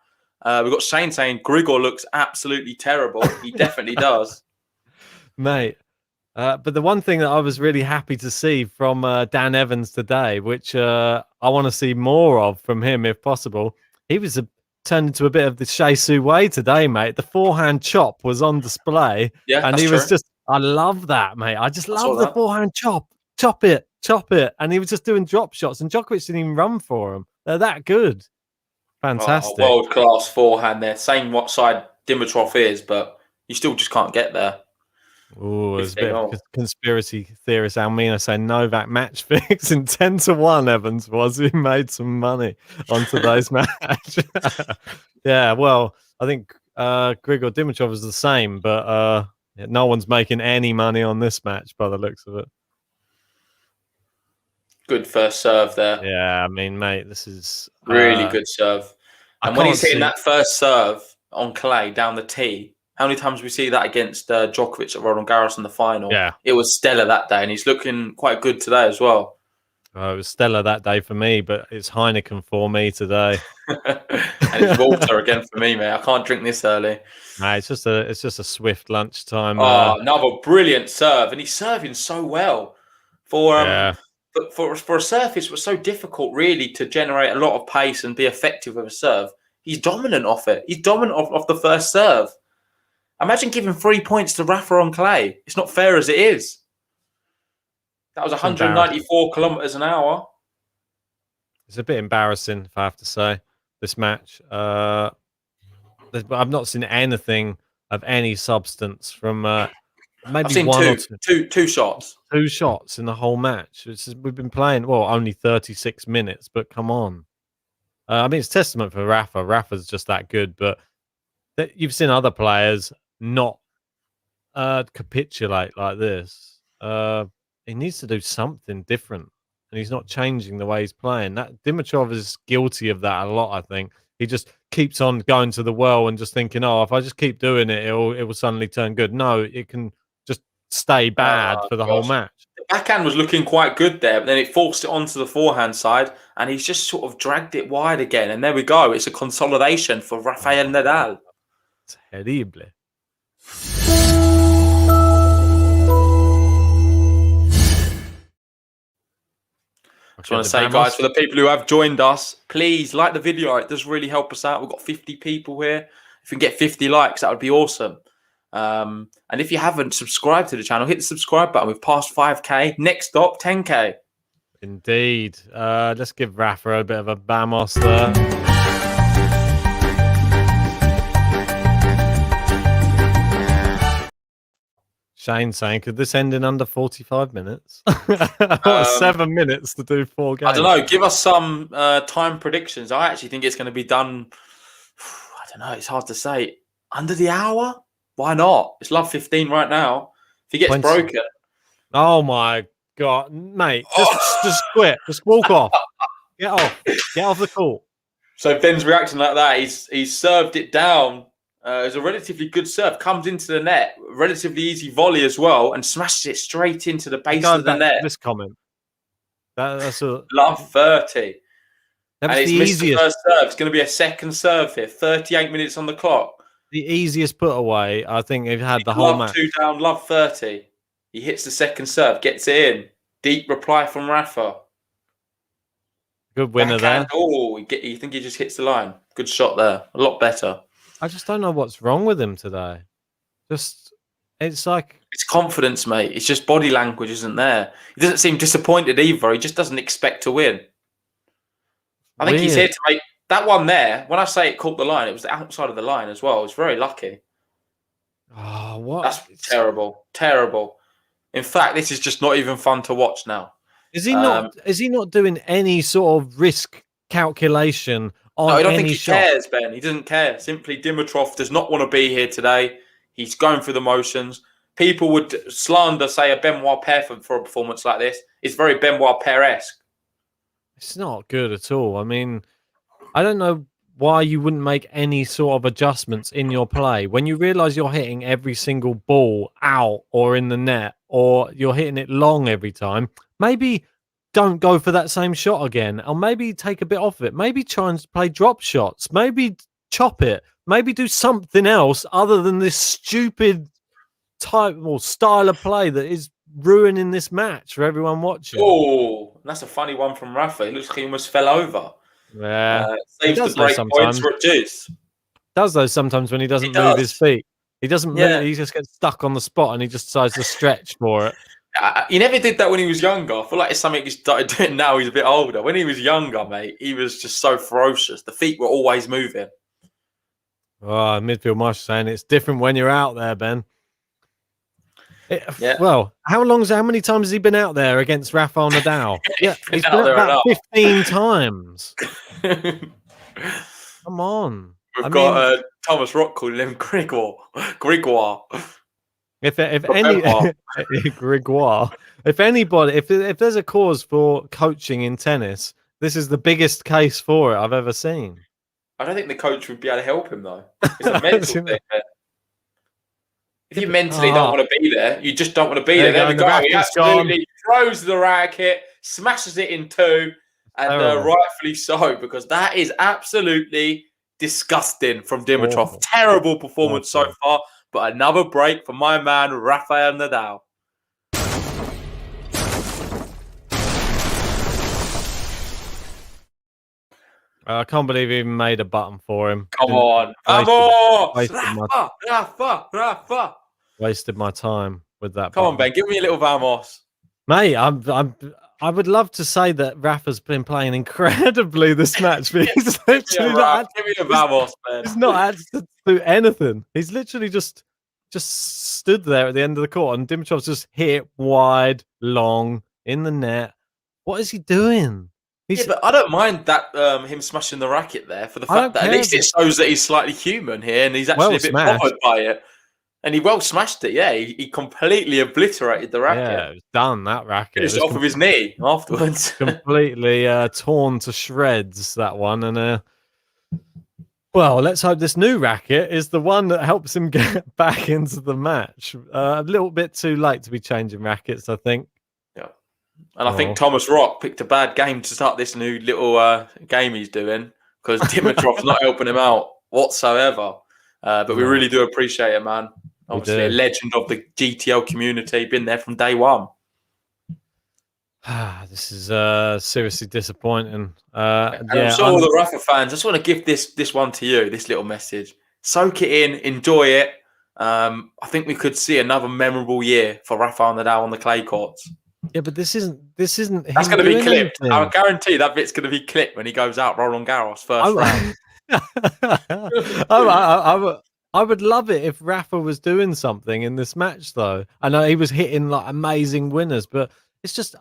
We've got Shane saying Grigor looks absolutely terrible. He definitely does. mate. But the one thing that I was really happy to see from Dan Evans today, which I want to see more of from him if possible, he was turned into a bit of the Shea Su Wei today, mate. The forehand chop was on display, Yeah, and that's he was true. I love that, mate. I just love the that. forehand chop it, and he was just doing drop shots, and Djokovic didn't even run for him. They're that good. Fantastic. World class forehand there. Same what side Dimitrov is, but you still just can't get there. Oh, there's a bit of conspiracy theorist Almina saying Novak match fix in 10-1. Evans was who made some money on today's match. Yeah, well, I think Grigor Dimitrov is the same, but no one's making any money on this match by the looks of it. Good first serve there. Yeah, I mean, mate, this is really good serve. And when he's hitting that first serve on clay down the tee, how many times we see that against Djokovic at Roland Garros in the final? Yeah. It was stellar that day, and he's looking quite good today as well. It was stellar that day for me, but it's Heineken for me today. And it's water again for me, mate. I can't drink this early. Nah, it's just a swift lunchtime. Another brilliant serve, and he's serving so well for a surface was so difficult, really, to generate a lot of pace and be effective with a serve. He's dominant off it. He's dominant off the first serve. Imagine giving 3 points to Rafa on clay. It's not fair as it is. That was 194 kilometers an hour. It's a bit embarrassing, if I have to say, this match. I've not seen anything of any substance from maybe I've seen one or two shots. 2 shots in the whole match. We've been playing, only 36 minutes, but come on. I mean, it's testament for Rafa. Rafa's just that good, but you've seen other players not capitulate like this. He needs to do something different, and he's not changing the way he's playing. That Dimitrov is guilty of that a lot. I think he just keeps on going to the well and just thinking, "Oh, if I just keep doing it, it will suddenly turn good." No, it can just stay bad for the whole match. The backhand was looking quite good there, but then it forced it onto the forehand side, and he's just sort of dragged it wide again. And there we go. It's a consolidation for Rafael Nadal. Terrible. I just want to say, guys, for the people who have joined us, please like the video. It does really help us out. We've got 50 people here. If we can get 50 likes, that would be awesome. And if you haven't subscribed to the channel, hit the subscribe button. We've passed 5K. Next stop, 10K. Indeed. Let's give Rafa a bit of a bamos there. Shane saying, could this end in under 45 minutes? 7 minutes to do 4 games. I don't know. Give us some time predictions. I actually think it's going to be done. I don't know. It's hard to say. Under the hour? Why not? It's love 15 right now. If he gets broken. Oh my God, mate. Just quit. Just walk off. Get off. Get off the court. So Ben's reacting like that. He's served it down. It was a relatively good serve. Comes into the net. Relatively easy volley as well. And smashes it straight into the base of the net. This comment. That's a love 30. That and was it's the missed easiest. The first serve. It's going to be a second serve here. 38 minutes on the clock. The easiest put away I think they've had the whole match. 2 down, love 30. He hits the second serve, gets it in. Deep reply from Rafa. Good winner there. Oh, you think he just hits the line? Good shot there. A lot better. I just don't know what's wrong with him today. It's like... It's confidence, mate. It's just body language isn't there. He doesn't seem disappointed either. He just doesn't expect to win. I think he's here to make... That one there, when I say it caught the line, it was the outside of the line as well. It was very lucky. Oh, what? That's terrible. Terrible. In fact, this is just not even fun to watch now. Is he not doing any sort of risk calculation on No, I don't any think he shot? cares, Ben. He doesn't care. Simply Dimitrov does not want to be here today. He's going through the motions. People would slander, say, a Benoit Paire for a performance like this. It's very Benoit Paire-esque. It's not good at all. I mean, I don't know why you wouldn't make any sort of adjustments in your play when you realize you're hitting every single ball out or in the net, or you're hitting it long every time. Maybe don't go for that same shot again, or maybe take a bit off of it. Maybe try and play drop shots. Maybe chop it. Maybe do something else other than this stupid type or style of play that is ruining this match for everyone watching. Oh, that's a funny one from Rafa. It looks like he almost fell over. Yeah, saves the break points for juice. Does those sometimes when he doesn't move his feet. He doesn't move. He just gets stuck on the spot and he just decides to stretch for it. He never did that when he was younger. I feel like it's something he started doing now. He's a bit older. When he was younger, mate, he was just so ferocious. The feet were always moving. Oh, midfield marshal saying it's different when you're out there, Ben. Well, how many times has he been out there against Rafael Nadal? He's been out there about 15 times. Come on. We've got Thomas Rock calling him Grigor. If there's a cause for coaching in tennis, this is the biggest case for it I've ever seen. I don't think the coach would be able to help him though. It's a mental thing. If you mentally don't want to be there, you just don't want to be there. There we go. He absolutely throws the racket, smashes it in two, and rightfully so, because that is absolutely disgusting from Dimitrov. Awful. Terrible performance so far, but another break for my man, Rafael Nadal. I can't believe he even made a button for him. Come on. Rafa. Wasted my time with that. Come on, Ben. Give me a little vamos. Mate, I would love to say that Rafa's been playing incredibly this match, but he's literally give me a vamos, Ben. He's not had to do anything. He's literally just stood there at the end of the court, and Dimitrov's just hit wide, long, in the net. What is he doing? But I don't mind that him smashing the racket there for the fact that at least it shows that he's slightly human here and he's actually a bit bothered by it. And he smashed it, He completely obliterated the racket. Yeah, it was done, that racket. Finished off of his knee afterwards. Completely torn to shreds, that one. And well, let's hope this new racket is the one that helps him get back into the match. A little bit too late to be changing rackets, I think. And I think Thomas Rock picked a bad game to start this new little game he's doing, because Dimitrov's not helping him out whatsoever. But we really do appreciate it, man. Obviously, a legend of the GTL community, been there from day one. This is seriously disappointing. I'm sure all the Rafa fans, I just want to give this one to you, this little message. Soak it in, enjoy it. I think we could see another memorable year for Rafael Nadal on the clay courts. Yeah, but this isn't. That's going to be clipped. I guarantee that bit's going to be clipped when he goes out Roland Garros first round. I would love it if Rafa was doing something in this match, though. I know he was hitting like amazing winners, but it's just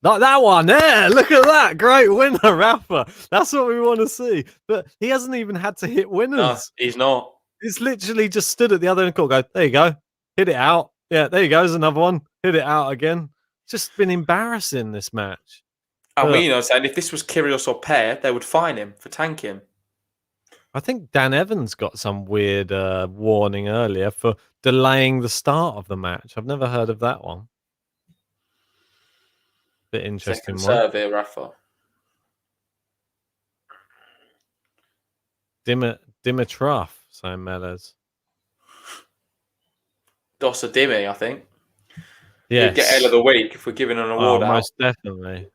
like that one there. Look at that, great winner, Rafa. That's what we want to see. But he hasn't even had to hit winners. No, he's not. He's literally just stood at the other end of the court. Go, there you go, hit it out. Yeah, there you go. There's another one. Hit it out again. Just been embarrassing, this match. Saying if this was Kyrgios or Pair, they would fine him for tanking. I think Dan Evans got some weird warning earlier for delaying the start of the match. I've never heard of that one. Bit interesting. Second serve here, Rafa. Dimitrov, saying Mellors. Dossa Dimi, I think. Yeah, he'd get L of the week if we're giving an award out.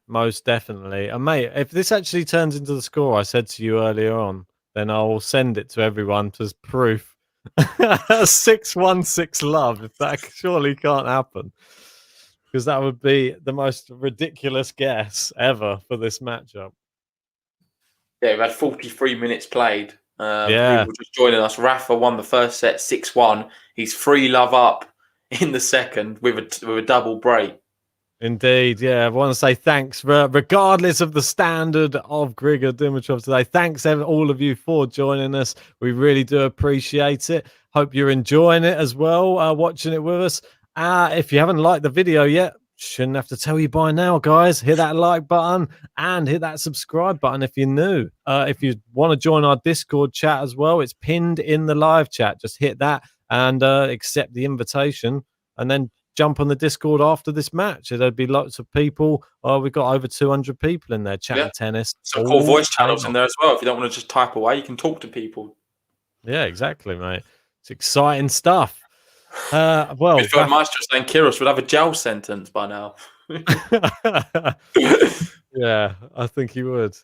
Most definitely. And mate, if this actually turns into the score I said to you earlier on, then I'll send it to everyone as proof. 6-1-6 love. If that surely can't happen, because that would be the most ridiculous guess ever for this matchup. Yeah, we've had 43 minutes played. People just joining us. Rafa won the first set 6-1. He's 3-love up in the second with a double break. Indeed, yeah. I want to say thanks, regardless of the standard of Grigor Dimitrov today. Thanks, all of you, for joining us. We really do appreciate it. Hope you're enjoying it as well, watching it with us. If you haven't liked the video yet, shouldn't have to tell you by now, guys. Hit that like button and hit that subscribe button if you're new. If you want to join our Discord chat as well, it's pinned in the live chat. Just hit that and accept the invitation, and then jump on the Discord after this match. There'd be lots of people. We've got over 200 people in there chatting tennis. Some cool voice channels in there as well. If you don't want to just type away, you can talk to people. Yeah, exactly, mate. It's exciting stuff. Well, Midfield Maestro saying Kyrgios would have a jail sentence by now. Yeah, I think he would.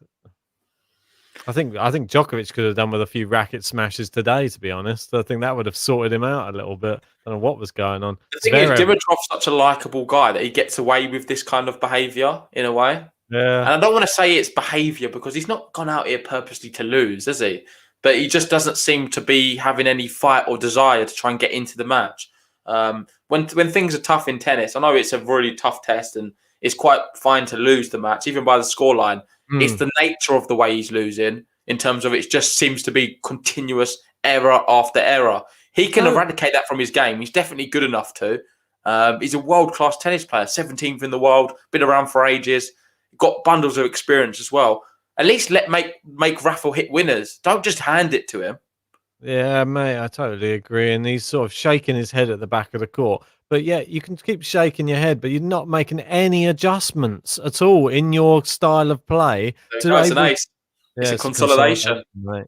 I think Djokovic could have done with a few racket smashes today, to be honest. I think that would have sorted him out a little bit. I don't know what was going on. The thing is, Dimitrov's such a likable guy that he gets away with this kind of behaviour in a way. Yeah. And I don't want to say it's behaviour because he's not gone out here purposely to lose, has he? But he just doesn't seem to be having any fight or desire to try and get into the match. When things are tough in tennis, I know it's a really tough test and it's quite fine to lose the match, even by the scoreline. It's the nature of the way he's losing in terms of it just seems to be continuous error after error. He can eradicate that from his game. He's definitely good enough to. He's a world-class tennis player, 17th in the world, been around for ages, got bundles of experience as well. At least make Rafael hit winners. Don't just hand it to him. Yeah, mate, I totally agree. And he's sort of shaking his head at the back of the court. But yeah, you can keep shaking your head, but you're not making any adjustments at all in your style of play. It's an ace. Yeah, it's a consolidation. Mate.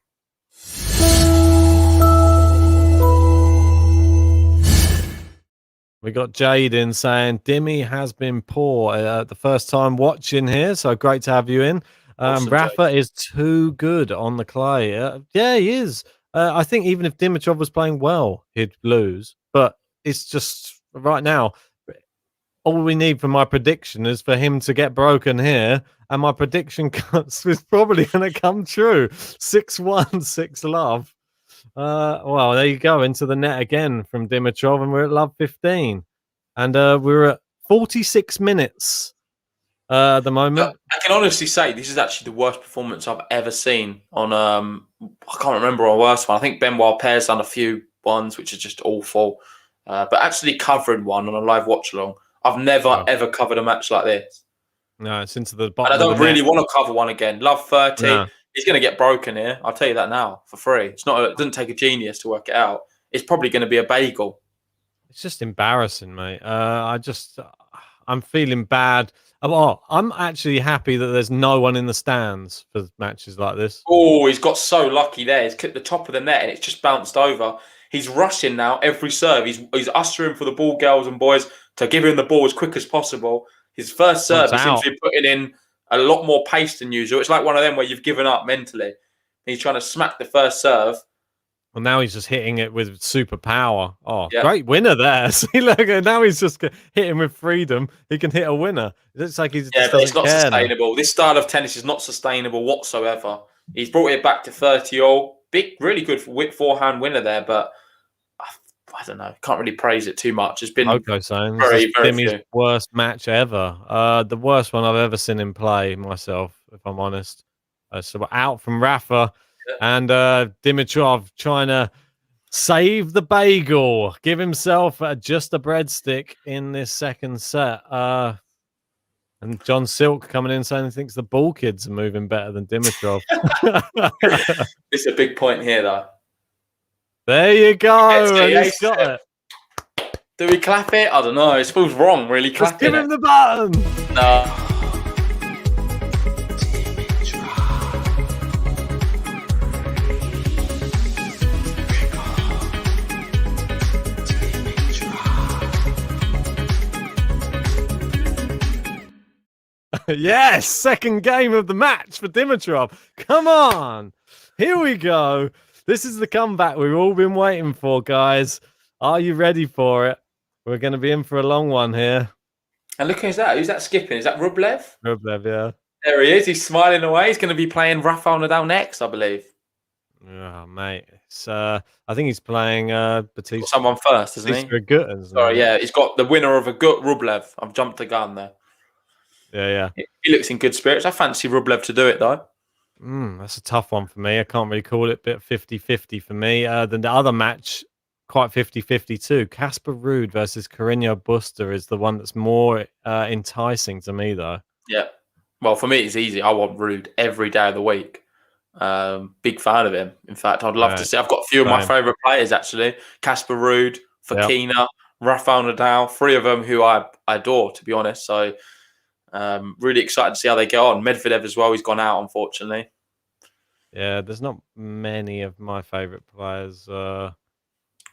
We got Jade in saying Dimmy has been poor the first time watching here, so great to have you in. Awesome, Rafa is too good on the clay. Yeah, he is. I think even if Dimitrov was playing well, he'd lose. But it's just right now, all we need for my prediction is for him to get broken here. And my prediction is probably going to come true. 6-1, 6-love. Well, there you go. Into the net again from Dimitrov. And we're at love 15. And we're at 46 minutes at the moment. I can honestly say this is actually the worst performance I've ever seen on I can't remember a worse one. I think Benoit Paire's done a few ones which are just awful. But actually covering one on a live watch along, I've never ever covered a match like this. No, it's into the bottom. And I don't really want to cover one again. Love 30. No. He's going to get broken here. I'll tell you that now for free. It doesn't take a genius to work it out. It's probably going to be a bagel. It's just embarrassing, mate. I'm feeling bad. I'm actually happy that there's no one in the stands for matches like this. Oh, he's got so lucky there. He's clipped the top of the net and it's just bounced over. He's rushing now every serve. He's ushering for the ball girls and boys to give him the ball as quick as possible. His first serve, he seems to be putting in a lot more pace than usual. It's like one of them where you've given up mentally. He's trying to smack the first serve. Well, now he's just hitting it with super power. Oh, yeah. Great winner there. See, look, now he's just hitting with freedom. He can hit a winner. It looks like he's but it's not sustainable. Now. This style of tennis is not sustainable whatsoever. He's brought it back to 30-all. Big, really good forehand winner there, but I don't know. Can't really praise it too much. It's been very Timmy's worst match ever. The worst one I've ever seen him play myself, if I'm honest. So out from Rafa and Dimitrov trying to save the bagel, give himself just a breadstick in this second set. And John Silk coming in saying he thinks the ball kids are moving better than Dimitrov. It's a big point here, though. There you go. He's got it. Do we clap it? I don't know. It feels wrong, really. Just give him the button. No. Yes, second game of the match for Dimitrov. Come on. Here we go. This is the comeback we've all been waiting for, guys. Are you ready for it? We're going to be in for a long one here. And look who's that. Who's that skipping? Is that Rublev? Rublev, yeah. There he is. He's smiling away. He's going to be playing Rafael Nadal next, I believe. Oh, mate. It's, I think he's playing Batista. Someone first, isn't he? Sorry, yeah. He's got the winner of a good Rublev. I've jumped the gun there. Yeah. He looks in good spirits. I fancy Rublev to do it, though. That's a tough one for me. I can't really call it, but 50-50 for me. Then the other match, quite 50-50 too. Casper Ruud versus Carreño Busta is the one that's more enticing to me, though. Yeah. Well, for me, it's easy. I want Rude every day of the week. Big fan of him. In fact, I'd love to see. I've got a few of my favourite players, actually. Casper Ruud, Fokina, Rafael Nadal, 3 of them who I adore, to be honest. So really excited to see how they go on. Medvedev as well. He's gone out, unfortunately. Yeah, there's not many of my favourite players.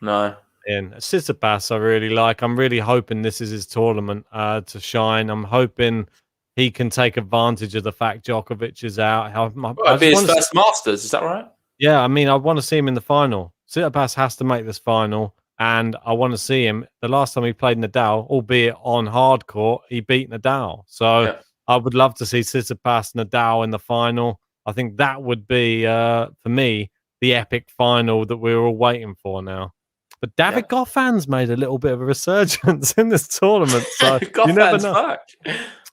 No. In Tsitsipas, I really like. I'm really hoping this is his tournament to shine. I'm hoping he can take advantage of the fact Djokovic is out. It'll be his first Masters, is that right? Yeah, I mean, I want to see him in the final. Tsitsipas has to make this final, and I want to see him. The last time he played Nadal, albeit on hard court, he beat Nadal. So I would love to see Tsitsipas Nadal in the final. I think that would be, for me, the epic final that we're all waiting for now. But David Goffin's made a little bit of a resurgence in this tournament. So you never know. Back.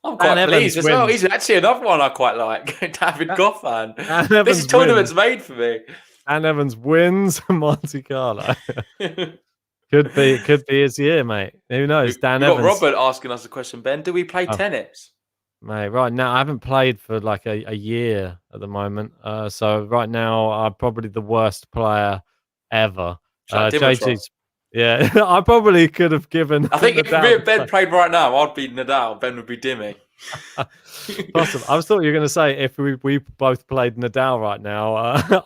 I'm quite pleased as well. He's actually another one I quite like. David Goffin. This tournament's made for me. And Evans wins Monte Carlo. Could be his year, mate. Who knows? Dan Evans. Robert asking us a question, Ben. Do we play tennis? Mate, right now I haven't played for like a year at the moment. So right now I'm probably the worst player ever. JT's, yeah, I probably could have given. I think if Ben played right now, I'd be Nadal. Ben would be Dimmy. Awesome. I thought you were going to say if we both played Nadal right now,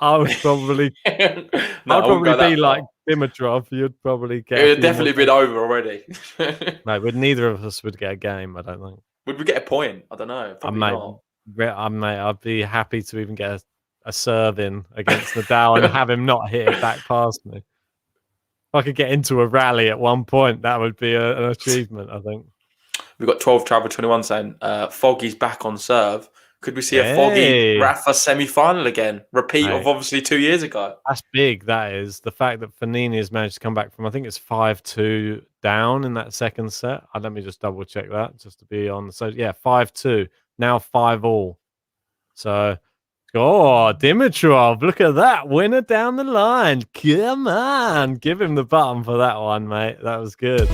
I would probably, I'd probably be like Dimitrov. You'd probably get. It would definitely been over already. Mate, neither of us would get a game. I don't think. Would we get a point? I don't know. Mate, I'd be happy to even get a serve in against Nadal and have him not hit it back past me. If I could get into a rally at one point, that would be an achievement, I think. We've got 12 Travel 21 saying Foggy's back on serve. Could we see a Foggy Rafa semi-final again? Repeat of obviously 2 years ago. That's big, that is. The fact that Fognini has managed to come back from, I think it's 5-2 down in that second set. Let me just double check that just to be on. So, yeah, 5-2. Now 5-all. So... Oh, Dimitrov, look at that. Winner down the line. Come on. Give him the button for that one, mate. That was good.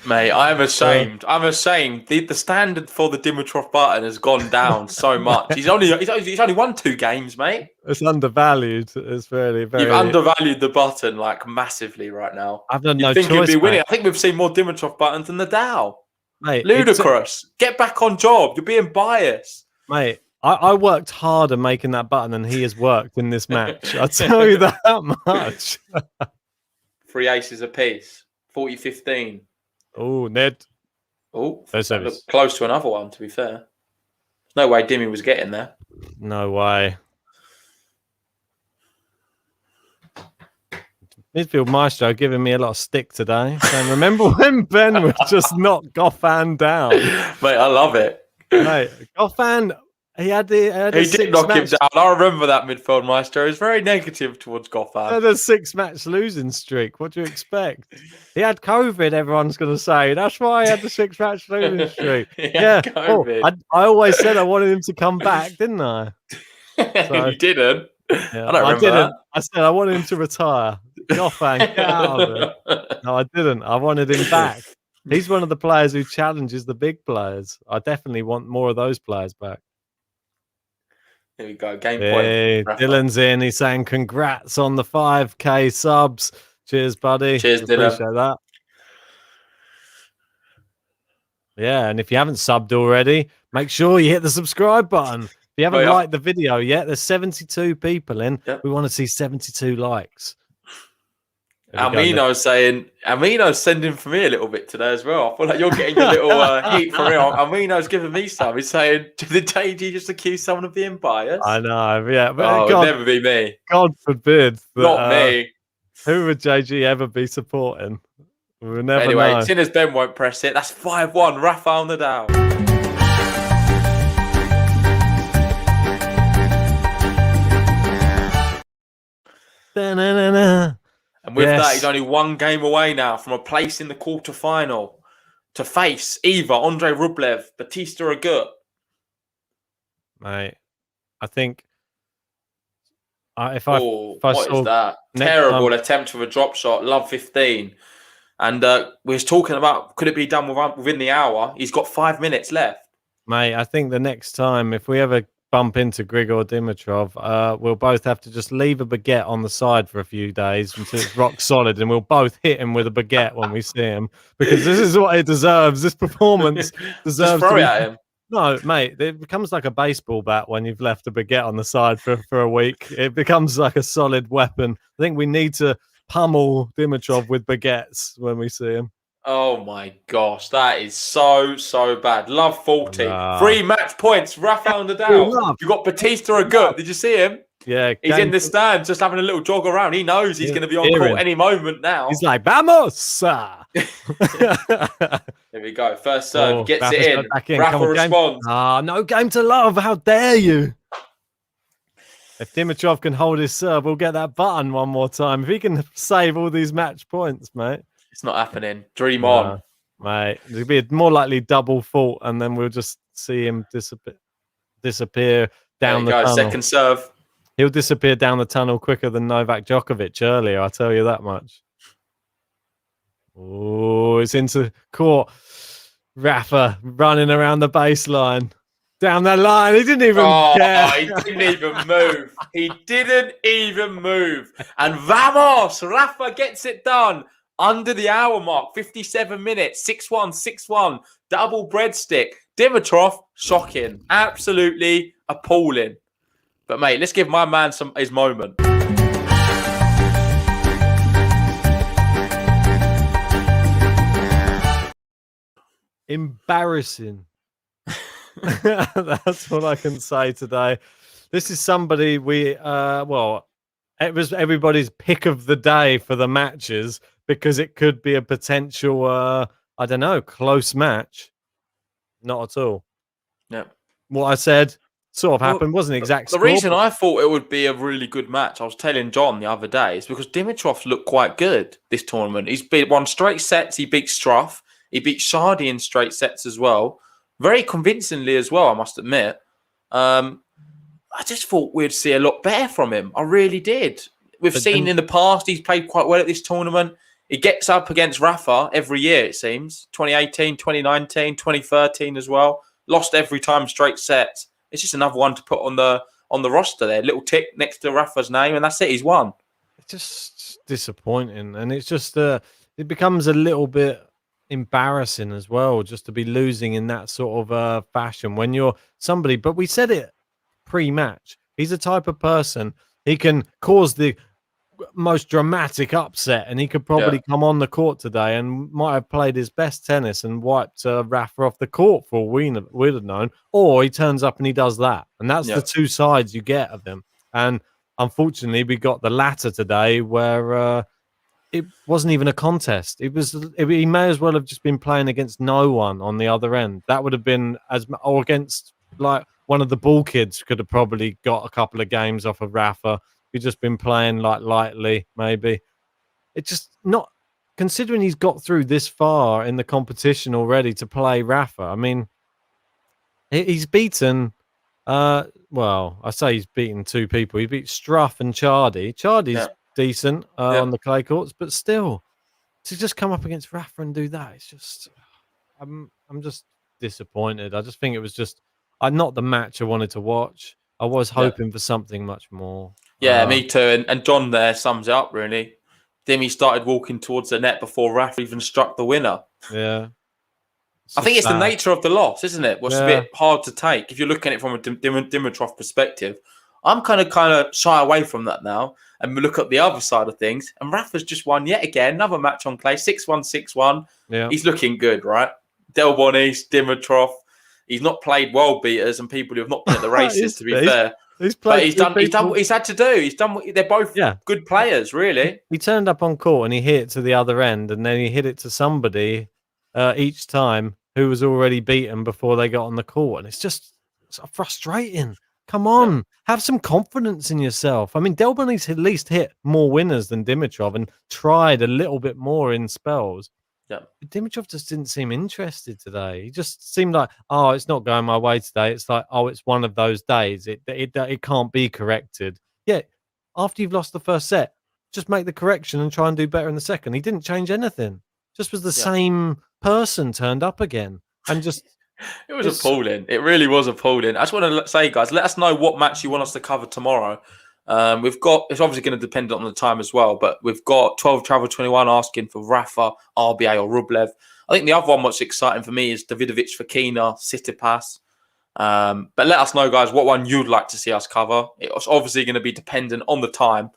Mate, I'm ashamed. I'm ashamed. The standard for the Dimitrov button has gone down so much. He's only won 2 games, mate. It's undervalued. It's very, very. You've undervalued the button like massively right now. I've done no choice. He'd be winning. Mate. I think we've seen more Dimitrov buttons than Nadal. Mate, ludicrous. Get back on job. You're being biased, mate. I worked harder making that button than he has worked in this match. I tell you that much. 3 aces apiece. 40-15. Oh, Ned. Oh, close to another one, to be fair. There's no way Dimmy was getting there. No way. Midfield Maestro giving me a lot of stick today. Saying, remember when Ben would just knock Goffin down? Mate, I love it. Mate, Goffin... He did knock him down. I remember that midfield maestro. He was very negative towards Goffin. He had a 6-match losing streak. What do you expect? He had COVID, everyone's going to say. That's why he had the 6-match losing streak. COVID. I always said I wanted him to come back, didn't I? So, you didn't. Yeah, I didn't. I said I wanted him to retire. Goffin, get out of it. No, I didn't. I wanted him back. He's one of the players who challenges the big players. I definitely want more of those players back. Here we go. Game point. Dylan's in. He's saying congrats on the 5K subs. Cheers, buddy. Cheers, Dylan. Appreciate that. Yeah, and if you haven't subbed already, make sure you hit the subscribe button. If you haven't liked the video yet, there's 72 people in. Yep. We want to see 72 likes. Amino's sending for me a little bit today as well. I feel like you're getting a little heat for real. Amino's giving me some. He's saying, did JG just accuse someone of being biased? I know, yeah. But it would never be me. God forbid. That, not me. Who would JG ever be supporting? We'll never anyway, know. as soon as Ben won't press it, that's 5-1. Rafael Nadal. Da-na-na-na. And And with that, he's Yes. only one game away now from a place in the quarterfinal to face either Andrei Rublev, Batista Agut. Mate, I think if Oh, I what is saw that? next Terrible time, attempt with a drop shot. Love 15. And we was talking about, could it be done within the hour? He's got 5 minutes left. mate, I think the next time, if we ever bump into Grigor Dimitrov, we'll both have to just leave a baguette on the side for a few days until it's rock solid, and we'll both hit him with a baguette when we see him, because this is what it deserves. This performance Just deserves throw to it be. at him. No, mate, it becomes like a baseball bat when you've left a baguette on the side for a week. It becomes like a solid weapon. I think we need to pummel Dimitrov with baguettes when we see him. Oh my gosh, that is so bad. Love 40. Nah. 3 match points. Rafael Nadal. Love. You got Batista Agut. Did you see him? Yeah, He's in the stands just having a little jog around. He knows he's going to be on court any moment now. He's like, vamos! There we go. First serve. Gets Rafa's it in. back in. Rafa Come on, responds. No game to love. How dare you? If Dimitrov can hold his serve, we'll get that button one more time. If he can save all these match points, mate. It's not happening. Dream on. Mate. It'll be a more likely double fault, and then we'll just see him disappear down the tunnel. Second serve. He'll disappear down the tunnel quicker than Novak Djokovic earlier, I'll tell you that much. Oh, it's into court. Rafa running around the baseline. Down the line. He didn't even care. He didn't even move. He didn't even move. And vamos! Rafa gets it done. Under the hour mark. 57 minutes. 6-1, 6-1. Double breadstick. Dimitrov, shocking. Absolutely appalling. But, mate, let's give my man his moment. Embarrassing. That's what I can say today. This is somebody it was everybody's pick of the day for the matches, because it could be a potential, I don't know, close match. Not at all. Yeah. What I said sort of happened. Wasn't exact. The reason I thought it would be a really good match, I was telling John the other day, is because Dimitrov looked quite good this tournament. He's won straight sets. He beat Struff. He beat Shardy in straight sets as well. Very convincingly as well, I must admit. I just thought we'd see a lot better from him. I really did. We've seen in the past, he's played quite well at this tournament. He gets up against Rafa every year, it seems. 2018, 2019, 2013 as well. Lost every time straight sets. It's just another one to put on the roster there. Little tick next to Rafa's name, and that's it. He's won. It's just disappointing. And it's just, it becomes a little bit embarrassing as well, just to be losing in that sort of fashion when you're somebody. But we said it pre-match. He's a type of person, he can cause the most dramatic upset, and he could probably come on the court today and might have played his best tennis and wiped Rafa off the court for all we'd have known. Or he turns up and he does that, and that's the two sides you get of him. And unfortunately, we got the latter today, where it wasn't even a contest. He may as well have just been playing against no one on the other end. That would have been or against like one of the ball kids could have probably got a couple of games off of Rafa. He's just been playing like lightly, maybe. It's just not, considering he's got through this far in the competition already to play Rafa. I mean, he's beaten. I say he's beaten two people. He beat Struff and Chardy. Chardy's decent on the clay courts, but still, to just come up against Rafa and do that, it's just, I'm just disappointed. I just think it was just not the match I wanted to watch. I was hoping for something much more. Yeah, me too. And John there sums it up, really. Dimi started walking towards the net before Rafa even struck the winner. Yeah. I think it's the nature of the loss, isn't it? What's a bit hard to take if you're looking at it from a Dimitrov perspective. I'm kind of shy away from that now, and we look at the other side of things. And Rafa's just won yet again, another match on clay, 6-1, 6-1. Yeah. He's looking good, right? Del Bonis, Dimitrov. He's not played world beaters and people who have not been at the races, to be fair. He's done what he's had to do. They're both good players, really. He turned up on court and he hit it to the other end, and then he hit it to somebody each time who was already beaten before they got on the court. And it's just frustrating. Come on, have some confidence in yourself. I mean, Delbonis at least hit more winners than Dimitrov and tried a little bit more in spells. Yeah. But Dimitrov just didn't seem interested today. He just seemed like, oh, it's not going my way today. It's like, oh, it's one of those days. It can't be corrected. Yeah, after you've lost the first set, just make the correction and try and do better in the second. He didn't change anything. Just was the same person turned up again. And just... It was appalling. It really was appalling. I just want to say, guys, let us know what match you want us to cover tomorrow. We've got, it's obviously going to depend on the time as well, but we've got 12 Travel 21 asking for Rafa, RBA, or Rublev. I think the other one what's exciting for me is Davidovic, Fokina, Tsitsipas. But let us know, guys, what one you'd like to see us cover. It's obviously going to be dependent on the time.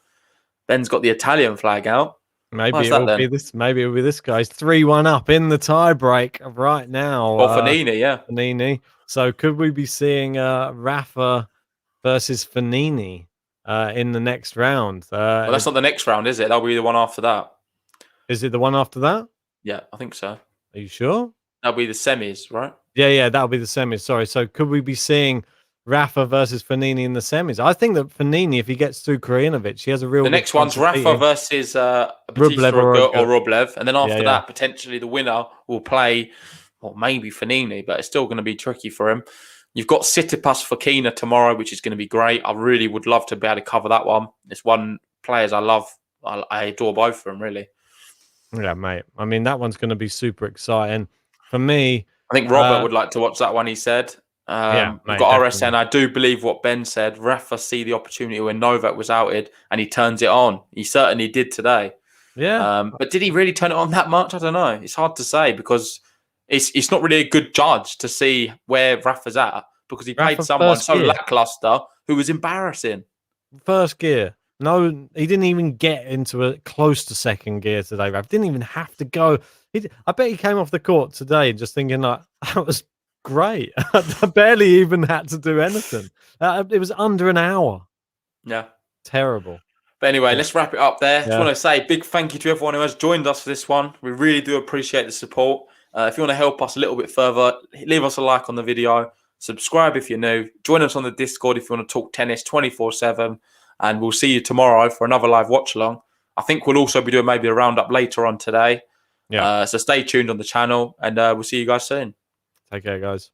Ben's got the Italian flag out. Maybe it'll be this. Maybe it'll be this guy's 3-1 up in the tiebreak right now. Or Fanini, Fanini. So could we be seeing Rafa versus Fanini in the next round? Well, that's not the next round, is it? That'll be the one after that. Is it the one after that? Yeah, I think so. Are you sure? That'll be the semis, right? Yeah, that'll be the semis. Sorry. So could we be seeing Rafa versus Fanini in the semis? I think that Fanini, if he gets through Krajinovic, he has a real... The next one's Rafa versus Rublev or Rublev. And then after that, potentially the winner will play, or maybe Fanini, but it's still going to be tricky for him. You've got Tsitsipas Fokina tomorrow, which is going to be great. I really would love to be able to cover that one. It's one players I love. I adore both of them, really. Yeah, mate. I mean, that one's going to be super exciting. For me... I think Robert would like to watch that one, he said. We've got RSN. I do believe what Ben said. Rafa see the opportunity when Novak was outed and he turns it on. He certainly did today. Yeah. But did he really turn it on that much? I don't know. It's hard to say because it's not really a good judge to see where Rafa's at because he played someone so lackluster who was embarrassing. First gear. No, he didn't even get into a close to second gear today, Rafa. Didn't even have to go. I bet he came off the court today just thinking like, that was great. I barely even had to do anything. It was under an hour. Yeah. Terrible. But anyway, let's wrap it up there. Just want to say a big thank you to everyone who has joined us for this one. We really do appreciate the support. If you want to help us a little bit further, leave us a like on the video. Subscribe if you're new. Join us on the Discord if you want to talk tennis 24/7. And we'll see you tomorrow for another live watch along. I think we'll also be doing maybe a roundup later on today. Yeah. So stay tuned on the channel and we'll see you guys soon. Take care, guys.